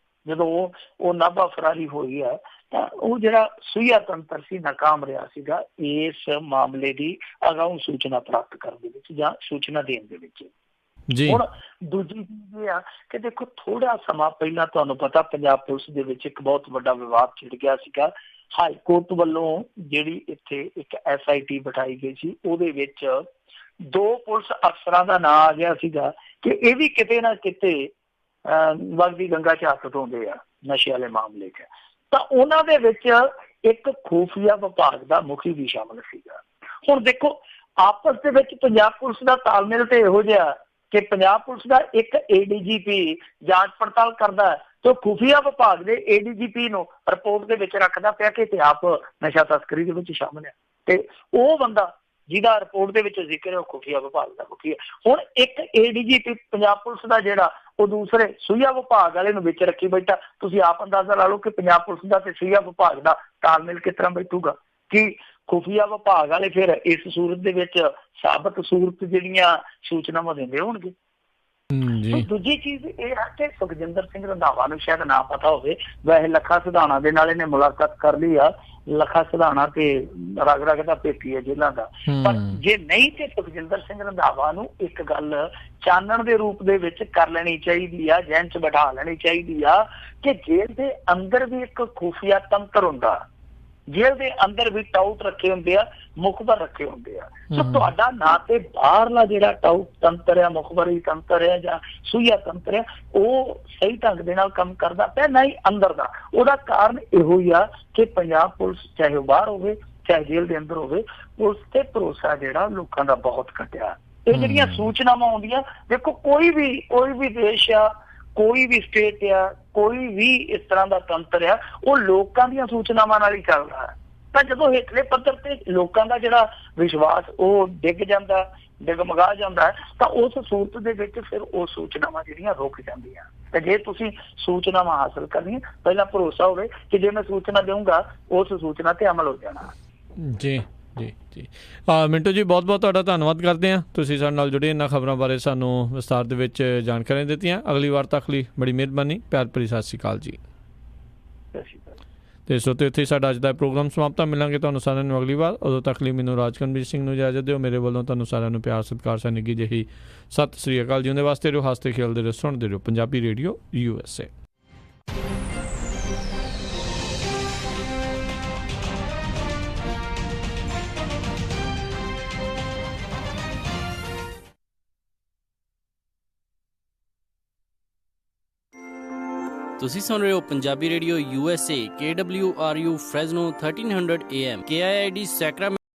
Speaker 3: ਜਦੋਂ ਉਹ ਨਾਭਾ ਫਰਾਰੀ ਹੋਈ ਹੈ ਤਾਂ ਉਹ ਜਿਹੜਾ ਸੂਈਆ ਤੰਤਰ ਸੀ ਨਾਕਾਮ ਰਿਹਾ ਸੀਗਾ ਇਸ ਮਾਮਲੇ ਦੀ ਅਗਾਊਂ ਸੂਚਨਾ ਪ੍ਰਾਪਤ ਕਰਨ ਦੇ ਵਿੱਚ ਜਾਂ ਸੂਚਨਾ ਦੇਣ ਦੇ ਵਿੱਚ।
Speaker 2: ਜੀ
Speaker 3: ਹੁਣ ਦੂਜੀ ਚੀਜ਼ ਇਹ ਆ ਕਿ ਦੇਖੋ ਥੋੜਾ ਸਮਾਂ ਪਹਿਲਾਂ ਤੁਹਾਨੂੰ ਪਤਾ ਪੰਜਾਬ ਪੁਲਿਸ ਦੇ ਵਿੱਚ ਇੱਕ ਬਹੁਤ ਵੱਡਾ ਵਿਵਾਦ ਛਿੜ ਗਿਆ ਸੀਗਾ। ਹਾਈ ਕੋਰਟ ਵੱਲੋਂ ਜਿਹੜੀ ਇੱਥੇ ਇੱਕ SIT ਬਿਠਾਈ ਗਈ ਸੀ, ਉਹਦੇ ਵਿੱਚ 2 ਪੁਲਿਸ ਅਫਸਰਾਂ ਦਾ ਨਾਂ ਆ ਗਿਆ ਸੀਗਾ ਕਿ ਇਹ ਵੀ ਕਿਤੇ ਨਾ ਕਿਤੇ ਵਗਦੀ ਗੰਗਾ 'ਚ ਹੱਥ ਧੋਂਦੇ ਆ ਨਸ਼ੇ ਵਾਲੇ ਮਾਮਲੇ 'ਚ। ਤਾਂ ਉਹਨਾਂ ਦੇ ਵਿੱਚ ਇੱਕ ਖੂਫੀਆ ਵਿਭਾਗ ਦਾ ਮੁਖੀ ਵੀ ਸ਼ਾਮਲ ਸੀਗਾ। ਹੁਣ ਦੇਖੋ ਆਪਸ ਦੇ ਵਿੱਚ ਪੰਜਾਬ ਪੁਲਿਸ ਦਾ ਤਾਲਮੇਲ ਤੇ ਇਹੋ ਜਿਹਾ ਕਿ ਪੰਜਾਬ ਪੁਲਿਸ ਦਾ ਇੱਕ ADGP ਜਾਂਚ ਪੜਤਾਲ ਕਰਦਾ ਹੈ ਤੇ ਖੂਫੀਆ ਵਿਭਾਗ ਦੇ ADGP ਨੂੰ ਰਿਪੋਰਟ ਦੇ ਵਿੱਚ ਰੱਖਦਾ ਪਿਆ ਕਿ ਤੇ ਆਪ ਨਸ਼ਾ ਤਸਕਰੀ ਦੇ ਵਿੱਚ ਸ਼ਾਮਲ ਹੈ, ਤੇ ਉਹ ਬੰਦਾ ਜਿਹਦਾ ਰਿਪੋਰਟ ਦੇ ਵਿੱਚ ਜ਼ਿਕਰ ਹੈ ਉਹ ਖੁਫੀਆ ਵਿਭਾਗ ਦਾ ਮੁਖੀ ਹੈ। ਹੁਣ ਇੱਕ ADGP ਪੰਜਾਬ ਪੁਲਿਸ ਦਾ ਜਿਹੜਾ ਉਹ ਦੂਸਰੇ ਸੂਈਆ ਵਿਭਾਗ ਵਾਲੇ ਨੂੰ ਵਿੱਚ ਰੱਖੀ ਬੈਠਾ। ਤੁਸੀਂ ਆਪ ਅੰਦਾਜ਼ਾ ਲਾ ਲਓ ਕਿ ਪੰਜਾਬ ਪੁਲਿਸ ਦਾ ਤੇ ਸੂਈਆ ਵਿਭਾਗ ਦਾ ਤਾਲਮੇਲ ਕਿਸ ਤਰ੍ਹਾਂ ਬੈਠੂਗਾ ਕਿ ਖੁਫੀਆ ਵਿਭਾਗ ਵਾਲੇ ਫਿਰ ਇਸ ਸੂਰਤ ਦੇ ਵਿੱਚ ਸਾਬਤ ਸੂਰਤ ਜਿਹੜੀਆਂ ਸੂਚਨਾਵਾਂ ਦਿੰਦੇ ਹੋਣਗੇ। ਦੂਜੀ ਚੀਜ਼ ਇਹ ਹੈ ਕਿ ਸੁਖਜਿੰਦਰ ਸਿੰਘ ਰੰਧਾਵਾ ਨੂੰ ਸ਼ਾਇਦ ਨਾ ਪਤਾ ਹੋਵੇ, ਵੈਸੇ ਲੱਖਾ ਸਿਧਾਣਾ ਦੇ ਨਾਲ ਇਹਨੇ ਮੁਲਾਕਾਤ ਕਰ ਲਈ ਆ। ਲੱਖਾ ਸਿਧਾਣਾ ਤੇ ਰਗ ਰਗ ਦਾ ਭੇਤੀ ਹੈ ਜੇਲ੍ਹਾਂ ਦਾ, ਪਰ ਜੇ ਨਹੀਂ ਤੇ ਸੁਖਜਿੰਦਰ ਸਿੰਘ ਰੰਧਾਵਾ ਨੂੰ ਇੱਕ ਗੱਲ ਚਾਨਣ ਦੇ ਰੂਪ ਦੇ ਵਿੱਚ ਕਰ ਲੈਣੀ ਚਾਹੀਦੀ ਆ, ਜਹਿਨ 'ਚ ਬਿਠਾ ਲੈਣੀ ਚਾਹੀਦੀ ਆ ਕਿ ਜੇਲ੍ਹ ਦੇ ਅੰਦਰ ਵੀ ਇੱਕ ਖੂਫੀਆ ਤੰਤਰ ਹੁੰਦਾ, ਜੇਲ੍ਹ ਦੇ ਅੰਦਰ ਵੀ ਟਾਊਟ ਰੱਖੇ ਹੁੰਦੇ ਆ, ਮੁਖਬਰ ਰੱਖੇ ਹੁੰਦੇ ਆ। ਸੋ ਤੁਹਾਡਾ ਨਾ ਤੇ ਬਾਹਰਲਾ ਜਿਹੜਾ ਟਾਊਟ ਤੰਤਰ ਆ, ਮੁਖਬਰੀ ਤੰਤਰ ਆ ਜਾਂ ਸੂਈਆ ਤੰਤਰ ਆ, ਉਹ ਸਹੀ ਢੰਗ ਦੇ ਨਾਲ ਕੰਮ ਕਰਦਾ ਪਿਆ, ਨਾ ਹੀ ਅੰਦਰ ਦਾ। ਉਹਦਾ ਕਾਰਨ ਇਹੋ ਹੀ ਆ ਕਿ ਪੰਜਾਬ ਪੁਲਿਸ ਚਾਹੇ ਉਹ ਬਾਹਰ ਹੋਵੇ ਚਾਹੇ ਜੇਲ੍ਹ ਦੇ ਅੰਦਰ ਹੋਵੇ, ਪੁਲਿਸ ਤੇ ਭਰੋਸਾ ਜਿਹੜਾ ਲੋਕਾਂ ਦਾ ਬਹੁਤ ਘਟਿਆ। ਇਹ ਜਿਹੜੀਆਂ ਸੂਚਨਾਵਾਂ ਆਉਂਦੀਆਂ, ਦੇਖੋ ਕੋਈ ਵੀ ਦੇਸ਼ ਆ, ਕੋਈ ਵੀ ਸਟੇਟ ਆ, ਕੋਈ ਵੀ ਇਸ ਤਰ੍ਹਾਂ ਦਾ ਤੰਤਰ ਆ, ਉਹ ਲੋਕਾਂ ਦੀਆਂ ਸੂਚਨਾਵਾਂ ਨਾਲ ਹੀ ਚੱਲਦਾ ਹੈ। ਤਾਂ ਜਦੋਂ ਹੇਠਲੇ ਪੱਧਰ ਤੇ ਲੋਕਾਂ ਦਾ ਜਿਹੜਾ ਵਿਸ਼ਵਾਸ ਉਹ ਡਿਗਮਗਾ ਜਾਂਦਾ ਹੈ, ਤਾਂ ਉਸ ਸੂਰਤ ਦੇ ਵਿੱਚ ਫਿਰ ਉਹ ਸੂਚਨਾਵਾਂ ਜਿਹੜੀਆਂ ਰੁਕ ਜਾਂਦੀਆਂ। ਤੇ ਜੇ ਤੁਸੀਂ ਸੂਚਨਾਵਾਂ ਹਾਸਲ ਕਰਨੀਆਂ, ਪਹਿਲਾਂ ਭਰੋਸਾ ਹੋਵੇ ਕਿ ਜੇ ਮੈਂ ਸੂਚਨਾ ਦੇਵਾਂਗਾ ਉਸ ਸੂਚਨਾ ਤੇ ਅਮਲ ਹੋ ਜਾਣਾ।
Speaker 2: ਜੀ ਜੀ ਜੀ ਮਿੰਟੂ ਜੀ, ਬਹੁਤ ਬਹੁਤ ਤੁਹਾਡਾ ਧੰਨਵਾਦ ਕਰਦੇ ਹਾਂ। ਤੁਸੀਂ ਸਾਡੇ ਨਾਲ ਜੁੜੇ ਇਹਨਾਂ ਖਬਰਾਂ ਬਾਰੇ ਸਾਨੂੰ ਵਿਸਤਾਰ ਦੇ ਵਿੱਚ ਜਾਣਕਾਰੀਆਂ ਦਿੱਤੀਆਂ। ਅਗਲੀ ਵਾਰ ਤੱਕ ਲਈ ਬੜੀ ਮਿਹਰਬਾਨੀ। ਪਿਆਰ ਭਰੀ ਸਤਿ ਸ਼੍ਰੀ ਅਕਾਲ ਜੀ।
Speaker 3: ਸਤਿ ਸ਼੍ਰੀ ਅਕਾਲ।
Speaker 2: ਤੇ ਸੋ ਤੇ ਇੱਥੇ ਸਾਡਾ ਅੱਜ ਦਾ ਪ੍ਰੋਗਰਾਮ ਸਮਾਪਤ। ਮਿਲਾਂਗੇ ਤੁਹਾਨੂੰ ਸਾਰਿਆਂ ਨੂੰ ਅਗਲੀ ਵਾਰ। ਉਦੋਂ ਤੱਕ ਲਈ ਮੈਨੂੰ ਰਾਜਕਨਵੀਰ ਸਿੰਘ ਨੂੰ ਇਜਾਜ਼ਤ ਦਿਓ। ਮੇਰੇ ਵੱਲੋਂ ਤੁਹਾਨੂੰ ਸਾਰਿਆਂ ਨੂੰ ਪਿਆਰ ਸਤਿਕਾਰ ਸਨੇਹੀ ਜਿਹੀ ਸਤਿ ਸ਼੍ਰੀ ਅਕਾਲ ਜੀ। ਉਹਦੇ ਵਾਸਤੇ ਰਹੋ, ਹੱਸਦੇ ਖੇਡਦੇ ਰਹੋ, ਸੁਣਦੇ ਰਹੋ ਪੰਜਾਬੀ ਰੇਡੀਓ USA।
Speaker 4: ਤੁਸੀਂ ਸੁਣ ਰਹੇ ਹੋ Punjabi radio USA KWRU Fresno 1300 AM KIID Sacramento